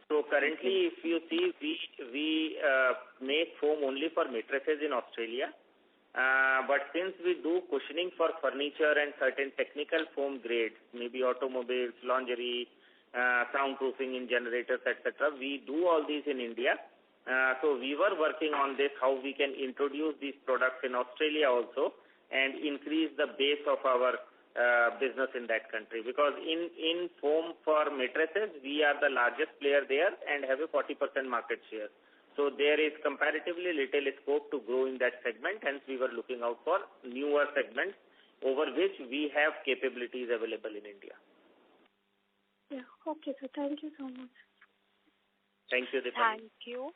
So, currently, if you see, we make foam only for mattresses in Australia. But since we do cushioning for furniture and certain technical foam grades, maybe automobiles, lingerie, soundproofing in generators, etc., we do all these in India. So we were working on this, how we can introduce these products in Australia also and increase the base of our business in that country. Because in foam for mattresses, we are the largest player there and have a 40% market share. So there is comparatively little scope to grow in that segment, hence we were looking out for newer segments over which we have capabilities available in India. Yeah, okay, so thank you so much. Thank you, Thank you.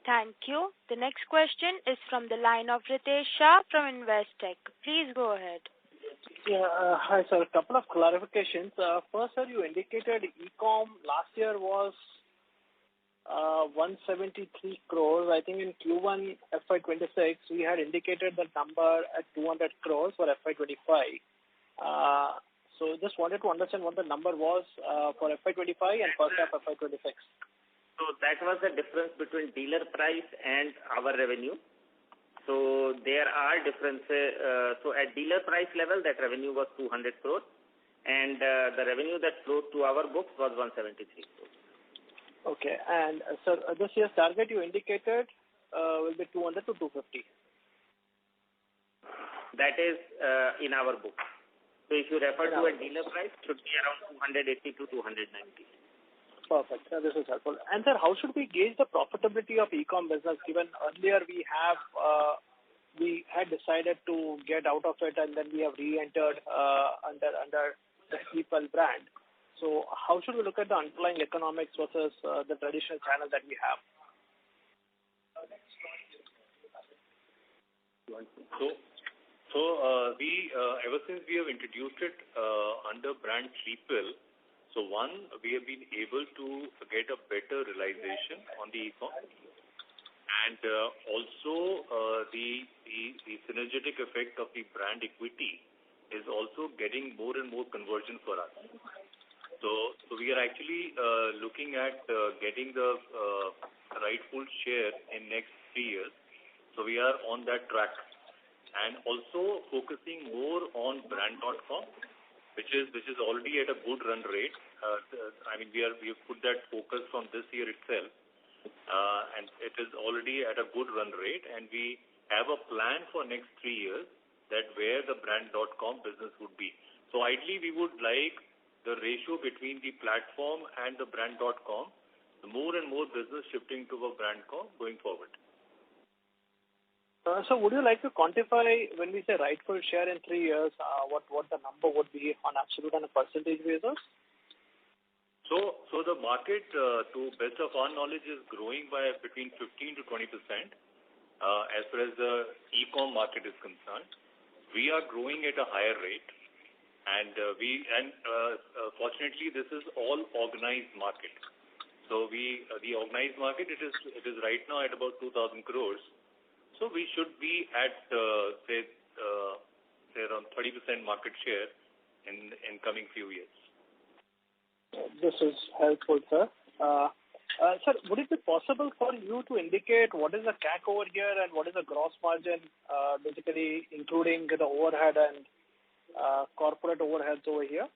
Thank you. The next question is from the line of Ritesh Shah from Investec. Please go ahead. Yeah, hi sir. A couple of clarifications. First, sir, you indicated e-com last year was 173 crores. I think in Q1 FY26 we had indicated the number at 200 crores for FY25. So just wanted to understand what the number was for FY25 and first half FY26. So that was the difference between dealer price and our revenue. So there are differences. So at dealer price level, that revenue was 200 crores, and the revenue that flowed to our books was 173 crores. Okay, and sir, this year's target you indicated will be 200 to 250. That is in our book. So if you refer to a dealer price, it should be around 280 to 290. Perfect. This is helpful. And sir, how should we gauge the profitability of e-com business? Given earlier we had decided to get out of it, and then we have re-entered under the People brand. So how should we look at the underlying economics versus the traditional channel that we have? So we ever since we have introduced it under brand People. So one, we have been able to get a better realization on the e-com, and also the synergetic effect of the brand equity is also getting more and more conversion for us. So we are actually looking at getting the rightful share in next 3 years. So we are on that track, and also focusing more on brand.com. Which is already at a good run rate. I mean, we have put that focus from this year itself, and it is already at a good run rate. And we have a plan for next 3 years that where the brand.com business would be. So ideally, we would like the ratio between the platform and the brand.com, the more and more business shifting to a brand.com going forward. So would you like to quantify when we say rightful share in 3 years, what the number would be on absolute and a percentage basis? So the market, to best of our knowledge, is growing by between 15 to 20%. As far as the e-com market is concerned, we are growing at a higher rate, and fortunately, this is all organized market. So the organized market, it is right now at about 2,000 crores. So we should be at say around 30% market share in coming few years. This is helpful, sir. Sir, would it be possible for you to indicate what is the CAC over here and what is the gross margin, basically including the overhead and corporate overheads over here?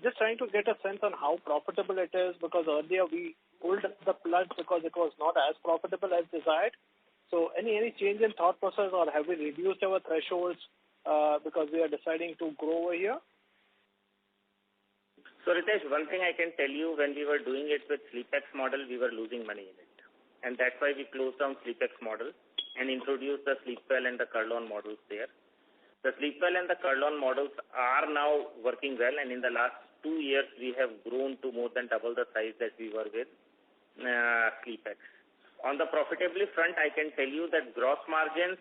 Just trying to get a sense on how profitable it is, because earlier we pulled the plug because it was not as profitable as desired. So any change in thought process, or have we reduced our thresholds because we are deciding to grow over here? So Ritesh, one thing I can tell you, when we were doing it with SleepX model, we were losing money in it. And that's why we closed down SleepX model and introduced the Sleepwell and the Kurlon models there. The Sleepwell and the Kurlon models are now working well, and in the last 2 years, we have grown to more than double the size that we were with SleepX. On the profitability front, I can tell you that gross margins,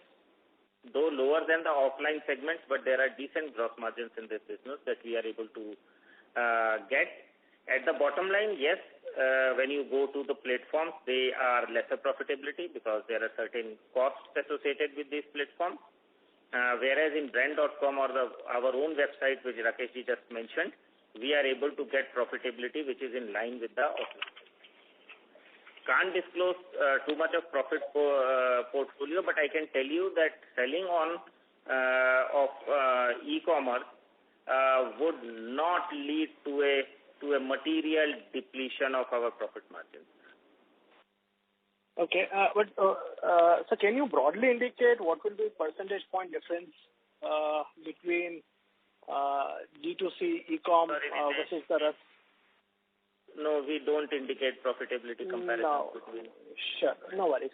though lower than the offline segments, but there are decent gross margins in this business that we are able to get. At the bottom line, yes, when you go to the platforms, they are lesser profitability because there are certain costs associated with these platforms. Whereas in brand.com or our own website, which Rakeshji just mentioned, we are able to get profitability which is in line with the offline. Can't disclose too much of profit portfolio, but I can tell you that selling on of e-commerce would not lead to a material depletion of our profit margins. Okay, but so can you broadly indicate what will be percentage point difference between D2C e-com versus the rest? No, we don't indicate profitability comparison between. Sure, no worries.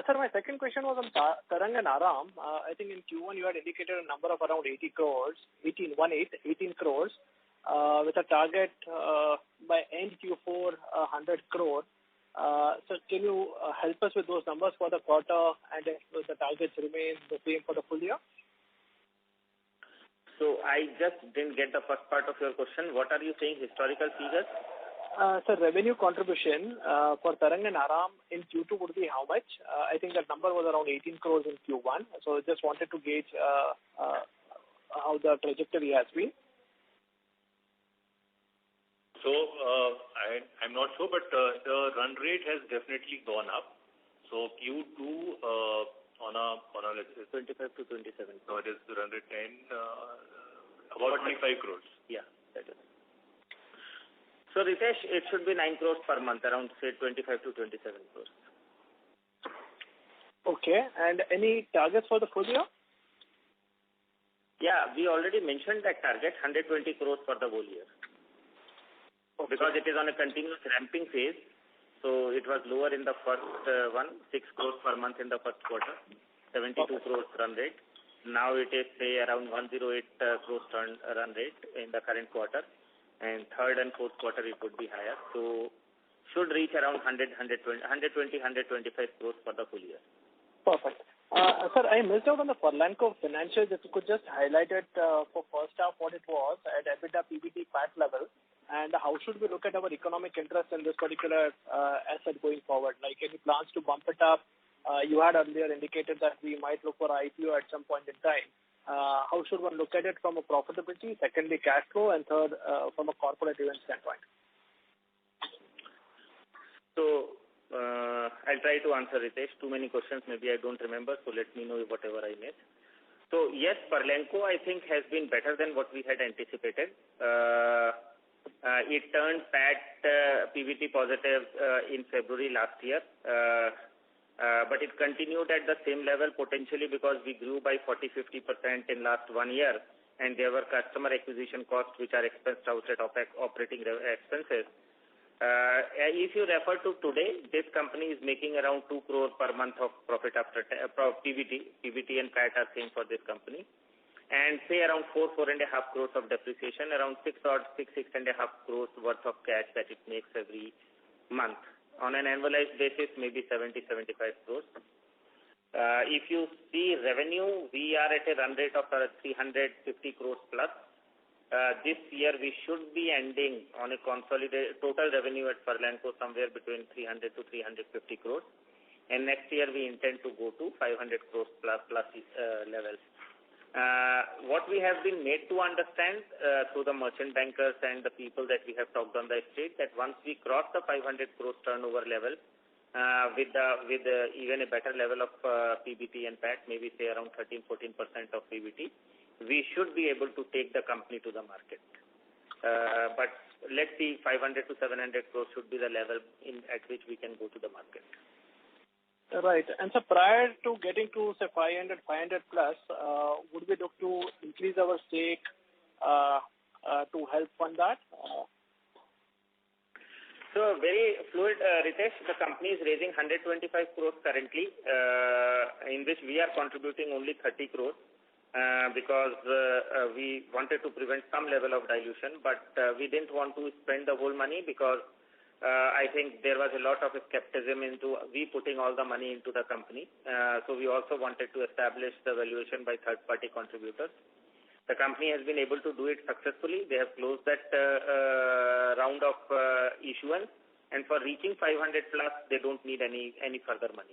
Sir, my second question was on Tarang and Aram. I think in Q1 you had indicated a number of around 18 crores, with a target by end Q4 100 crore. So can you help us with those numbers for the quarter, and if the targets remain the same for the full year? So I just didn't get the first part of your question. What are you saying, historical figures? Sir, revenue contribution for Tarang and Aram in Q2 would be how much? I think that number was around 18 crores in Q1. So just wanted to gauge how the trajectory has been. So I'm not sure, but the run rate has definitely gone up. So Q2 on a let's say 25 to 27. So it is the run rate 10 about 25 crores. Yeah, that is. So Ritesh, it should be 9 crores per month, around say 25 to 27 crores. Okay, and any targets for the full year? Yeah, we already mentioned that target, 120 crores for the whole year. Okay. Because it is on a continuous ramping phase, so it was lower in the first 6 crores per month in the first quarter, 72 crores run rate. Now it is say around 108 crores run rate in the current quarter. And third and fourth quarter it would be higher. So should reach around 125 crores for the full year. Perfect. Sir, I missed out on the Furlanco financials. If you could just highlight it for first half what it was at EBITDA, PBT, PAT level, and how should we look at our economic interest in this particular asset going forward? Like any plans to bump it up? You had earlier indicated that we might look for IPO at some point in time. How should one look at it from a profitability, secondly cash flow, and third from a corporate event standpoint? So I'll try to answer Ritesh. Too many questions, maybe I don't remember, so let me know whatever I missed. So yes, Furlanco I think has been better than what we had anticipated. It turned PAT PBT positive in February last year. But it continued at the same level potentially because we grew by 40-50% in last 1 year, and there were customer acquisition costs which are expensed out at operating expenses. If you refer to today, this company is making around 2 crore per month of profit after PBT and PAT are same for this company, and say around 4.5 crores of depreciation, around 6.5 crores worth of cash that it makes every month. On an annualized basis, maybe 70-75 crores. If you see revenue, we are at a run rate of 350 crores plus. This year we should be ending on a consolidated total revenue at Furlenco somewhere between 300 to 350 crores. And next year we intend to go to 500 crores plus levels. What we have been made to understand through the merchant bankers and the people that we have talked on the street, that once we cross the 500 crores turnover level, with even a better level of PBT and PAT, maybe say around 13-14% of PBT, we should be able to take the company to the market. But let's see, 500 to 700 crores should be the level at which we can go to the market. Right. And so prior to getting to, say, 500 plus, would we look to increase our stake to help fund that? So very fluid, Ritesh. The company is raising 125 crores currently, in which we are contributing only 30 crores because we wanted to prevent some level of dilution, but we didn't want to spend the whole money because I think there was a lot of skepticism into we putting all the money into the company. So we also wanted to establish the valuation by third-party contributors. The company has been able to do it successfully. They have closed that round of issuance, and for reaching 500 plus, they don't need any further money.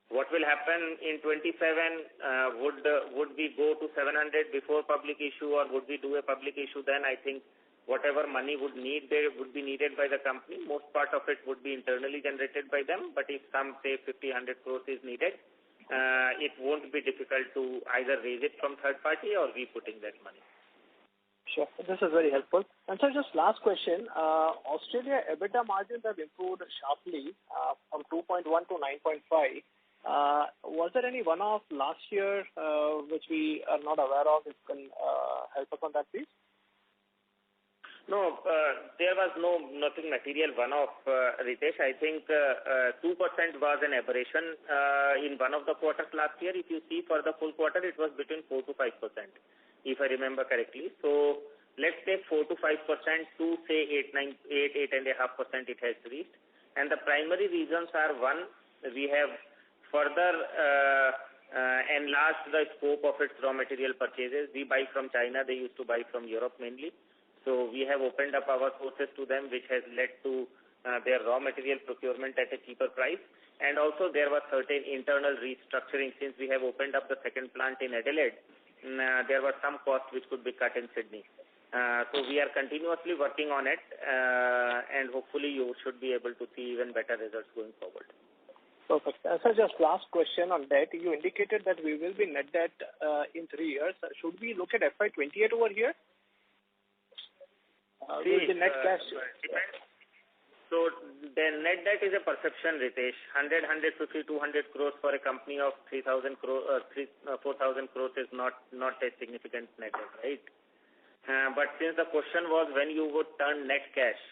What will happen in 27? Would we go to 700 before public issue, or would we do a public issue then? I think whatever money would be needed by the company, most part of it would be internally generated by them. But if some say 50-100 crores is needed, it won't be difficult to either raise it from third party or we putting that money. Sure. This is very helpful. And so just last question, Australia EBITDA margins have improved sharply from 2.1 to 9.5. Was there any one-off last year which we are not aware of? If you can help us on that, please. No, there was nothing material one-off, Ritesh. I think 2% was an aberration in one of the quarters last year. If you see for the full quarter, it was between 4 to 5%, if I remember correctly. So let's take 4 to 5% to say 8.5% it has reached. And the primary reasons are, one, we have further enlarged the scope of its raw material purchases. We buy from China. They used to buy from Europe mainly. So we have opened up our sources to them, which has led to their raw material procurement at a cheaper price. And also there was certain internal restructuring. Since we have opened up the second plant in Adelaide, there was some cost which could be cut in Sydney. So we are continuously working on it, and hopefully you should be able to see even better results going forward. Perfect. So just last question on debt. You indicated that we will be net debt in 3 years. Should we look at FY28 over here? With the net cash? So the net debt is a perception, Ritesh. 100, 150, 200 crores for a company of 3,000 crores, 4,000 crores is not a significant net debt, right? But since the question was when you would turn net cash,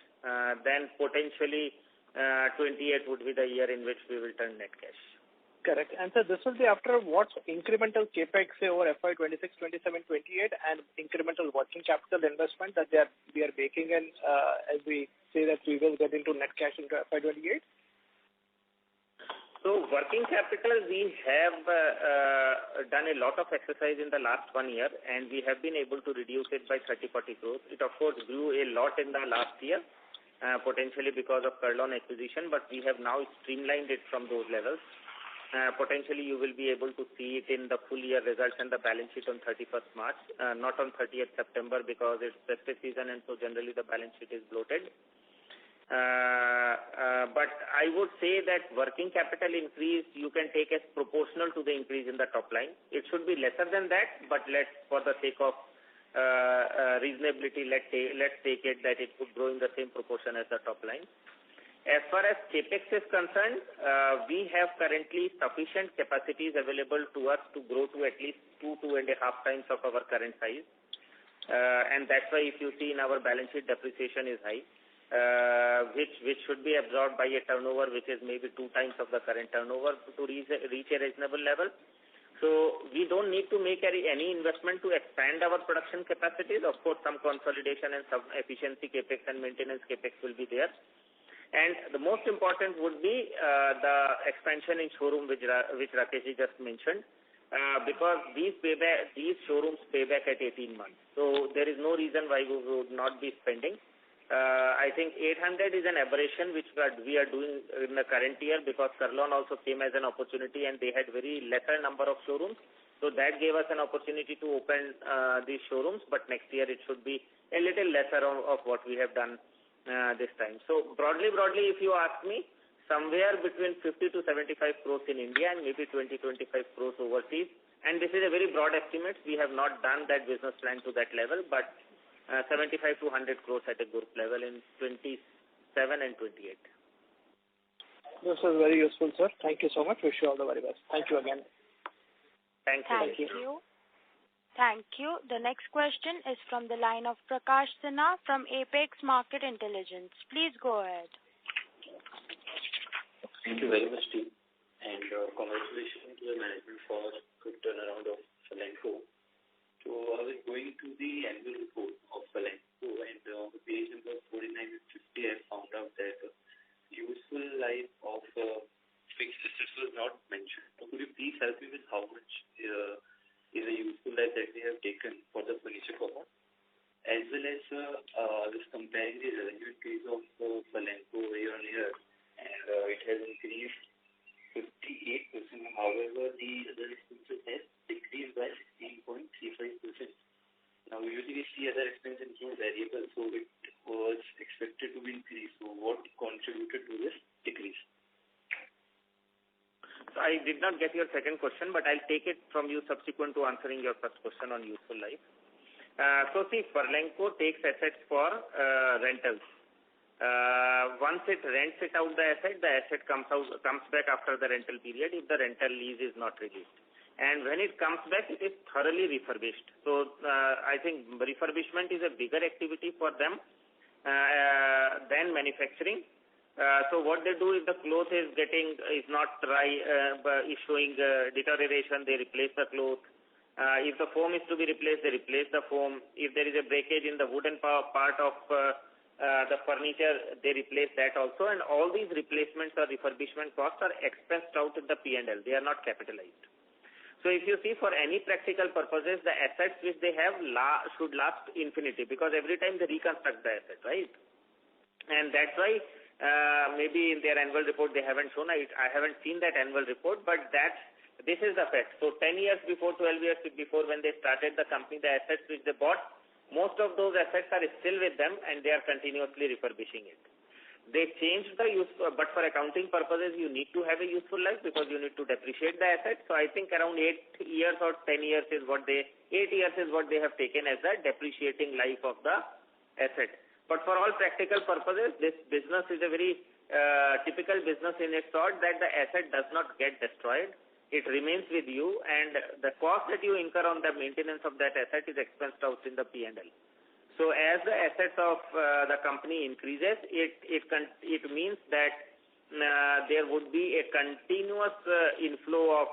then potentially 28 would be the year in which we will turn net cash. Correct. And so this will be after what incremental capex say over FY26, 27, 28, and incremental working capital investment that we are baking in as we say that we will get into net cash into FY28? So working capital, we have done a lot of exercise in the last 1 year, and we have been able to reduce it by 30-40 crores. It of course grew a lot in the last year, potentially because of Kurlon acquisition, but we have now streamlined it from those levels. Potentially you will be able to see it in the full year results and the balance sheet on 31st March, not on 30th September because it's festive season and so generally the balance sheet is bloated. But I would say that working capital increase you can take as proportional to the increase in the top line. It should be lesser than that, but for the sake of reasonability, let's take it that it could grow in the same proportion as the top line. As far as capex is concerned, we have currently sufficient capacities available to us to grow to at least 2.5 times of our current size. And that's why if you see in our balance sheet, depreciation is high, which should be absorbed by a turnover which is maybe 2 times of the current turnover to reach a reasonable level. So we don't need to make any investment to expand our production capacities. Of course, some consolidation and some efficiency capex and maintenance capex will be there. And the most important would be the expansion in showroom, which Rakesh just mentioned, because these showrooms pay back at 18 months. So there is no reason why we would not be spending. I think 800 is an aberration which we are doing in the current year, because Kurlon also came as an opportunity and they had very lesser number of showrooms. So that gave us an opportunity to open these showrooms, but next year it should be a little lesser of what we have done this time. So broadly, if you ask me, somewhere between 50 to 75 crores in India and maybe 20-25 crores overseas. And this is a very broad estimate. We have not done that business plan to that level, but 75 to 100 crores at a group level in 27 and 28. This is very useful, sir. Thank you so much. Wish you all the very best. Thank you again. Thank you. Thank you. The next question is from the line of Prakash Sinha from Apex Market Intelligence. Please go ahead. Thank you very much, team. And congratulations to the management for a good turnaround of Furlenco. So I was going to the annual report of Furlenco, and on page number 49 and 50, I found out that useful life of fixed assets was not mentioned. So could you please help me with how much is a useful life that we have taken for the furniture cover, as well as just comparing the revenue increase of Furlenco year on year, and it has increased 58%. However, the other expenses have decreased by 16.35%. Now, usually we see other expenses include variable, so it was expected to be increased. So what contributed to this decrease? So I did not get your second question, but I'll take it from you subsequent to answering your first question on useful life. So see, Furlenco takes assets for rentals. Once it rents it out the asset comes back after the rental period if the rental lease is not released. And when it comes back, it is thoroughly refurbished. So I think refurbishment is a bigger activity for them than manufacturing. So what they do, if the cloth is not dry, is showing deterioration, they replace the cloth. If the foam is to be replaced, they replace the foam. If there is a breakage in the wooden part of the furniture, they replace that also. And all these replacements or refurbishment costs are expensed out in the P&L. They are not capitalized. So if you see, for any practical purposes, the assets which they have should last infinity, because every time they reconstruct the asset, right? And that's why maybe in their annual report they haven't shown. I haven't seen that annual report, but this is the fact. So 10 years before, 12 years before, when they started the company, the assets which they bought, most of those assets are still with them and they are continuously refurbishing it. They changed the use, but for accounting purposes, you need to have a useful life because you need to depreciate the asset. So I think around 8 years or 10 years is what they have taken as the depreciating life of the asset. But for all practical purposes, this business is a very typical business in its sort, that the asset does not get destroyed. It remains with you, and the cost that you incur on the maintenance of that asset is expensed out in the P&L. So as the assets of the company increases, it means that there would be a continuous inflow of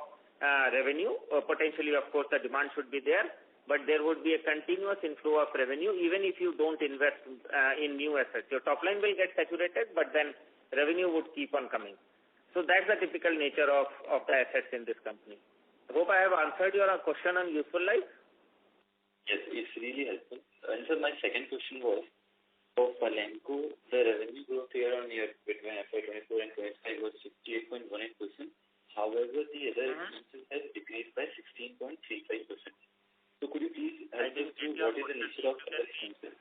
revenue. Potentially, of course, the demand should be there, but there would be a continuous inflow of revenue even if you don't invest in new assets. Your top line will get saturated, but then revenue would keep on coming. So that's the typical nature of the assets in this company. I hope I have answered your question on useful life. Yes, it's really helpful. And so my second question was, for Furlenco, the revenue growth year on year between FY24 and 25 was 68.18%. However, the other expenses have decreased by 16.35%. So could you please help us through what is the nature of other expenses?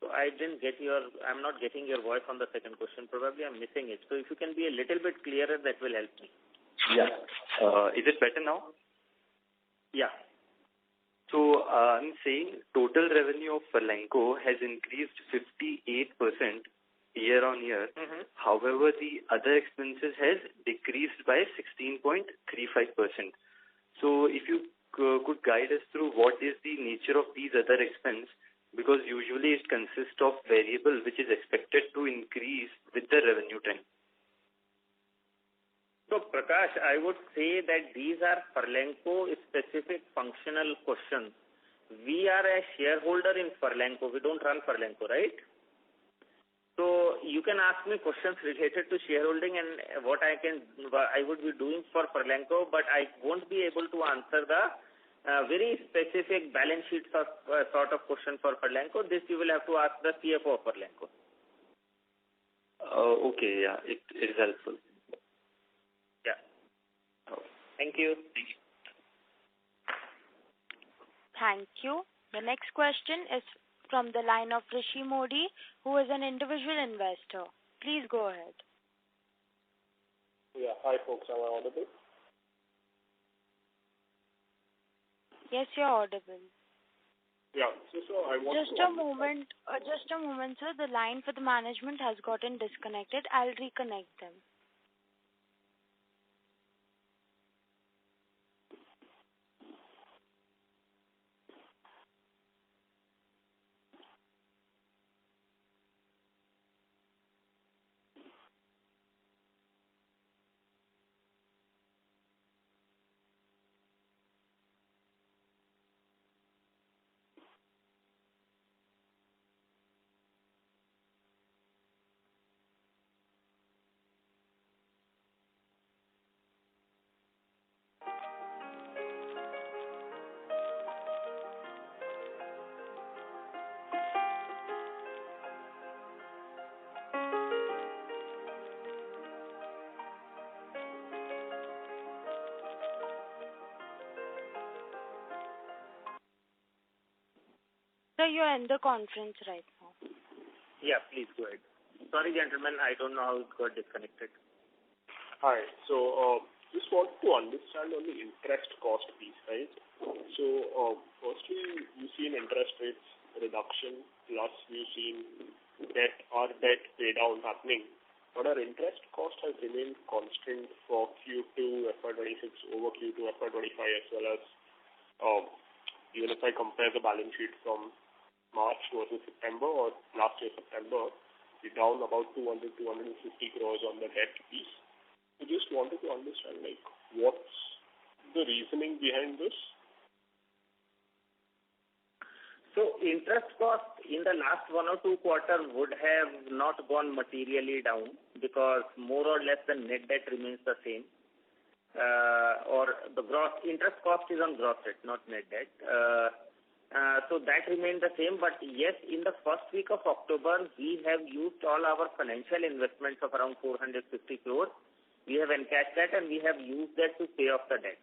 So I'm not getting your voice on the second question. Probably I'm missing it. So if you can be a little bit clearer, that will help me. Yeah. Is it better now? Yeah. So I'm saying total revenue of Furlenco has increased 58%, year on year. However, the other expenses has decreased by 16.35%. So if you could guide us through what is the nature of these other expense, because usually it consists of variable which is expected to increase with the revenue trend. So Prakash, I would say that these are Furlenco specific functional questions. We are a shareholder in Furlenco. We don't run Furlenco, right? So you can ask me questions related to shareholding and what I would be doing for Furlenco, but I won't be able to answer the very specific balance sheet sort of question for Furlenco. This you will have to ask the CFO of Furlenco. Okay, yeah, it is helpful. Yeah. Thank you. Thank you. The next question is from the line of Rishi Modi, who is an individual investor. Please go ahead. Yeah. Hi, folks. Am I audible? Yes, you're audible. Yeah. So I want Just a moment, sir. The line for the management has gotten disconnected. I'll reconnect them. Sir, you're in the conference right now. Yeah, please go ahead. Sorry, gentlemen, I don't know how it got disconnected. Hi. So just want to understand on the interest cost piece, right? So firstly, you've seen interest rates reduction, plus you've seen debt pay down happening. But our interest cost has remained constant for Q2 FY26 over Q2 FY25 as well as even if I compare the balance sheet from March versus September or last year September, we're down about 250 crores on the debt piece. I just wanted to understand, like, what's the reasoning behind this? So interest cost in the last 1 or 2 quarters would have not gone materially down because more or less the net debt remains the same. Or the gross interest cost is on gross debt, not net debt. So that remained the same. But yes, in the first week of October, we have used all our financial investments of around 450 crores. We have encashed that and we have used that to pay off the debt.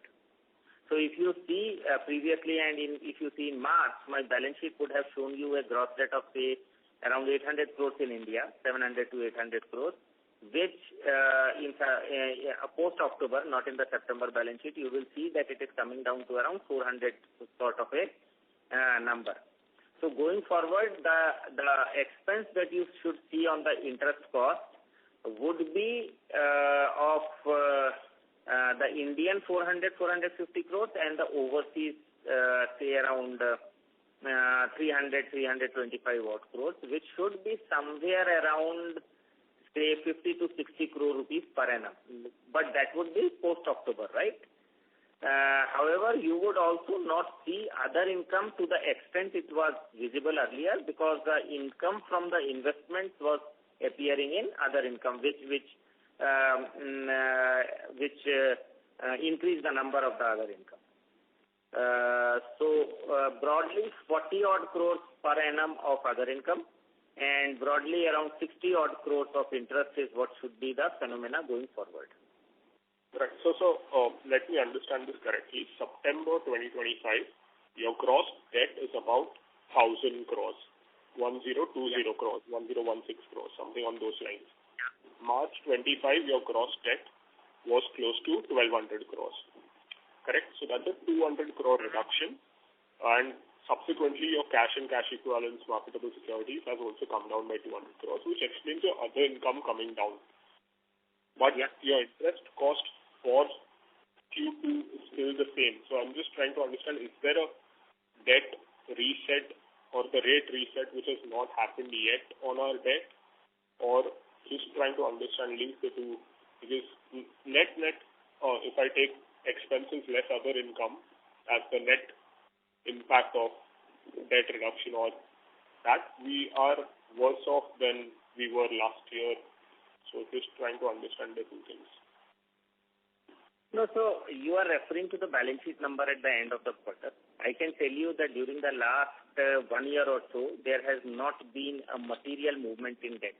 So if you see previously and if you see in March, my balance sheet would have shown you a gross debt of say around 800 crores in India, 700 to 800 crores, which in post-October, not in the September balance sheet, you will see that it is coming down to around 400 sort of a number. So going forward, the expense that you should see on the interest cost would be of the Indian 450 crores and the overseas say around 325 odd crores, which should be somewhere around say 50 to 60 crore rupees per annum. But that would be post-October, right? However, you would also not see other income to the extent it was visible earlier because the income from the investments was appearing in other income, which increased the number of the other income. So broadly 40 odd crores per annum of other income and broadly around 60 odd crores of interest is what should be the phenomena going forward. Right. So let me understand this correctly. September 2025, your gross debt is about 1,000 crores, 1020 crores, 1016 crores, something on those lines. March 25, your gross debt was close to 1,200 crores. Correct? So that's a 200 crore reduction. And subsequently, your cash and cash equivalents, marketable securities has also come down by 200 crores, which explains your other income coming down. But your interest cost for Q2 is still the same. So I'm just trying to understand, is there a debt reset or the rate reset which has not happened yet on our debt, or just trying to understand, link the two, because net, if I take expenses less other income as the net impact of debt reduction, or that we are worse off than we were last year. So just trying to understand the two things. No, so you are referring to the balance sheet number at the end of the quarter. I can tell you that during the last 1 year or so, there has not been a material movement in debt.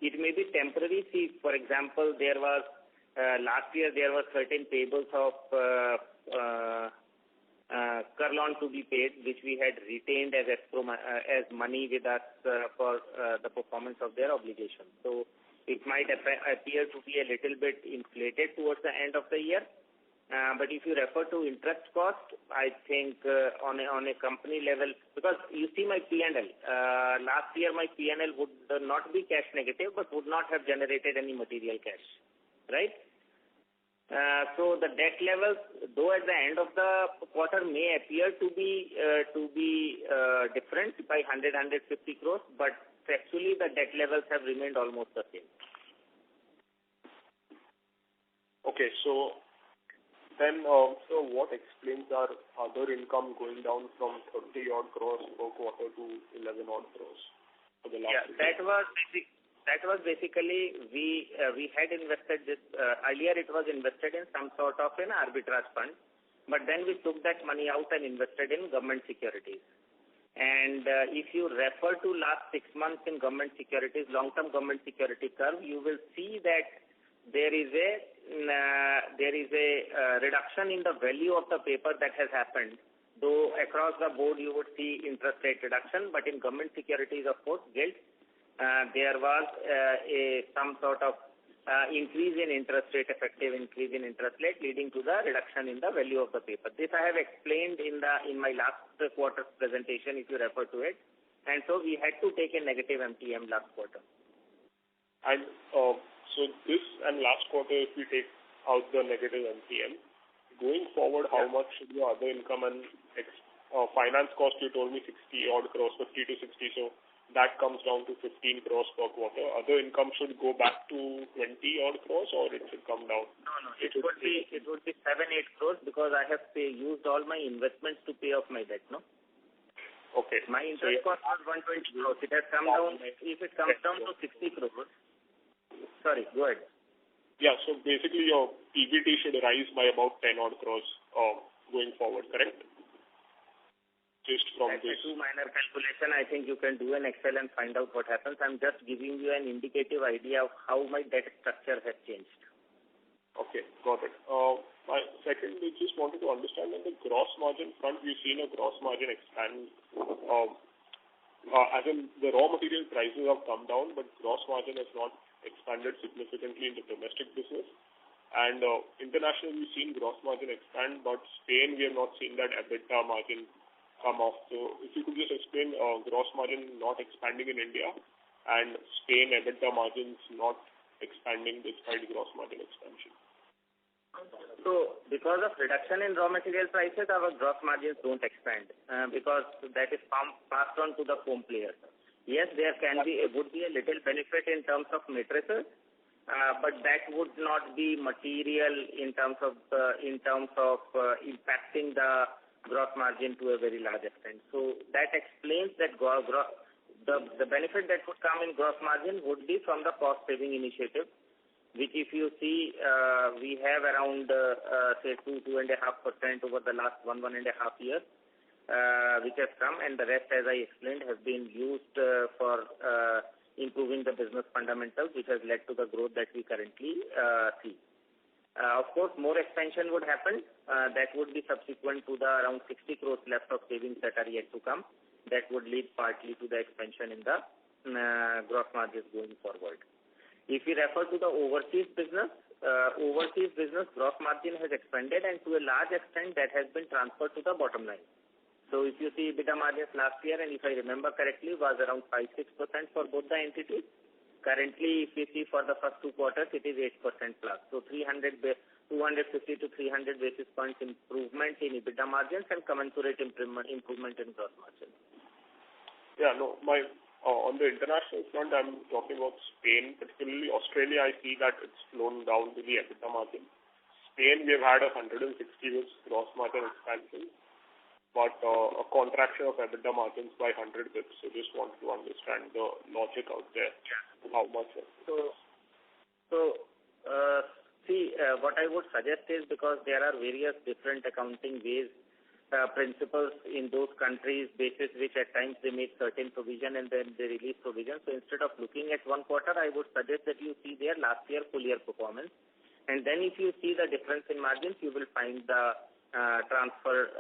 It may be temporary. See, for example, there was last year there were certain payables of Kurlon to be paid, which we had retained as money with us for the performance of their obligation. So it might appear to be a little bit inflated towards the end of the year. But if you refer to interest cost, I think on a company level, because you see my P&L, last year my P&L would not be cash negative, but would not have generated any material cash, right? So the debt levels, though at the end of the quarter may appear to be different by 150 crores, but actually the debt levels have remained almost the same. Okay, so then, so what explains our other income going down from 30 odd crores per quarter to 11 odd crores for the last year? That was basically we had invested this earlier. It was invested in some sort of an arbitrage fund, but then we took that money out and invested in government securities. And if you refer to last 6 months in government securities, long-term government security curve, you will see that there is a reduction in the value of the paper that has happened. Though across the board you would see interest rate reduction, but in government securities, of course, gilt, there was some sort of increase in interest rate, effective increase in interest rate, leading to the reduction in the value of the paper. This I have explained in my last quarter's presentation, if you refer to it. And so we had to take a negative MTM last quarter. And so this and last quarter, if we take out the negative MTM, going forward, how much should your other income and finance cost? You told me 60 odd crores, 50 to 60, so that comes down to 15 crores per quarter. Other income should go back to 20 odd crores, or it should come down? No, it would be 7-8 crores, because I have used all my investments to pay off my debt, no? Okay. My interest cost was 120 crores. It has come down. If it comes down to 60 crores, sorry, go ahead. Yeah, so basically your PBT should rise by about 10 odd crores going forward, correct? Just from That's a too minor calculation. I think you can do an Excel and find out what happens. I'm just giving you an indicative idea of how my debt structure has changed. Okay, got it. Second, we just wanted to understand on the gross margin front, we've seen a gross margin expand. As in the raw material prices have come down, but gross margin has not expanded significantly in the domestic business. And internationally, we've seen gross margin expand, but Spain, we have not seen that EBITDA margin come off. So if you could just explain gross margin not expanding in India and Spain EBITDA margins not expanding despite gross margin expansion. So because of reduction in raw material prices, our gross margins don't expand because that is passed on to the foam players. Yes, there would be a little benefit in terms of matrices, but that would not be material in terms of impacting the gross margin to a very large extent. So that explains that the benefit that would come in gross margin would be from the cost saving initiative, which if you see, we have around say 2.5% over the last 1.5 years, which has come, and the rest, as I explained, has been used for improving the business fundamentals, which has led to the growth that we currently see. Of course, more expansion would happen. That would be subsequent to the around 60 crores left of savings that are yet to come. That would lead partly to the expansion in the gross margins going forward. If we refer to the overseas business gross margin has expanded, and to a large extent that has been transferred to the bottom line. So if you see EBITDA margins last year, and if I remember correctly, was around 5-6% for both the entities. Currently, if you see for the first 2 quarters, it is 8% plus. So 250 to 300 basis points improvement in EBITDA margins and commensurate improvement in gross margins. Yeah, no, on the international front, I'm talking about Spain, particularly Australia. I see that it's flown down to the EBITDA margin. Spain, we have had 160 basis gross margin expansion, but a contraction of EBITDA margins by 100 basis. So just want to understand the logic out there. How much? What I would suggest is, because there are various different accounting ways, principles in those countries, basis which at times they make certain provision and then they release provision. So instead of looking at 1 quarter, I would suggest that you see their last year full year performance. And then if you see the difference in margins, you will find the transfer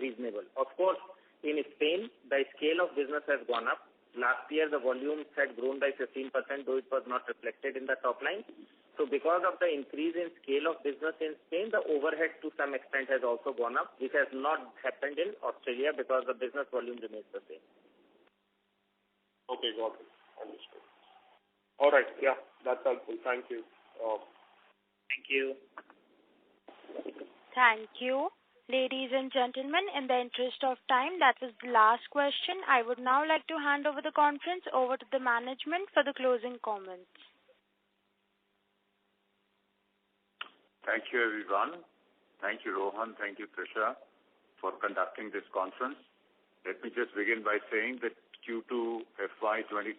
reasonable. Of course, in Spain, the scale of business has gone up. Last year, the volumes had grown by 15%, though it was not reflected in the top line. So because of the increase in scale of business in Spain, the overhead to some extent has also gone up, which has not happened in Australia because the business volume remains the same. Okay, got it. Understood. All right. Yeah, that's helpful. Thank you. Thank you. Thank you. Ladies and gentlemen, in the interest of time, that was the last question. I would now like to hand over the conference over to the management for the closing comments. Thank you, everyone. Thank you, Rohan. Thank you, Trisha, for conducting this conference. Let me just begin by saying that Q2FY26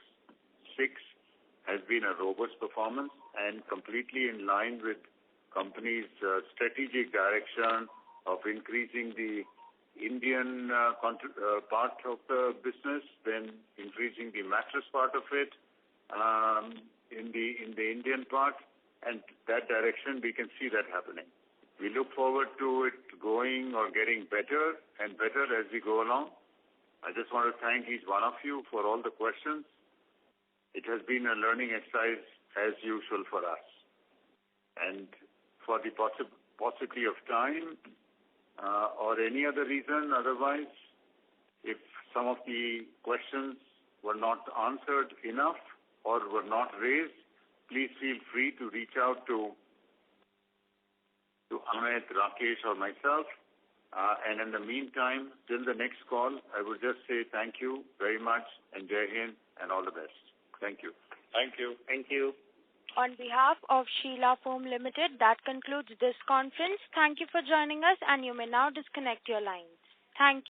has been a robust performance and completely in line with company's strategic direction of increasing the Indian part of the business, then increasing the mattress part of it in the Indian part, and that direction we can see that happening. We look forward to it going or getting better and better as we go along. I just want to thank each one of you for all the questions. It has been a learning exercise as usual for us. And for the paucity of time or any other reason otherwise, if some of the questions were not answered enough or were not raised, please feel free to reach out to Amit, Rakesh or myself. And in the meantime, till the next call, I would just say thank you very much and Jai Hind and all the best. Thank you. Thank you. Thank you. On behalf of Sheela Foam Limited, that concludes this conference. Thank you for joining us, and you may now disconnect your lines. Thank you.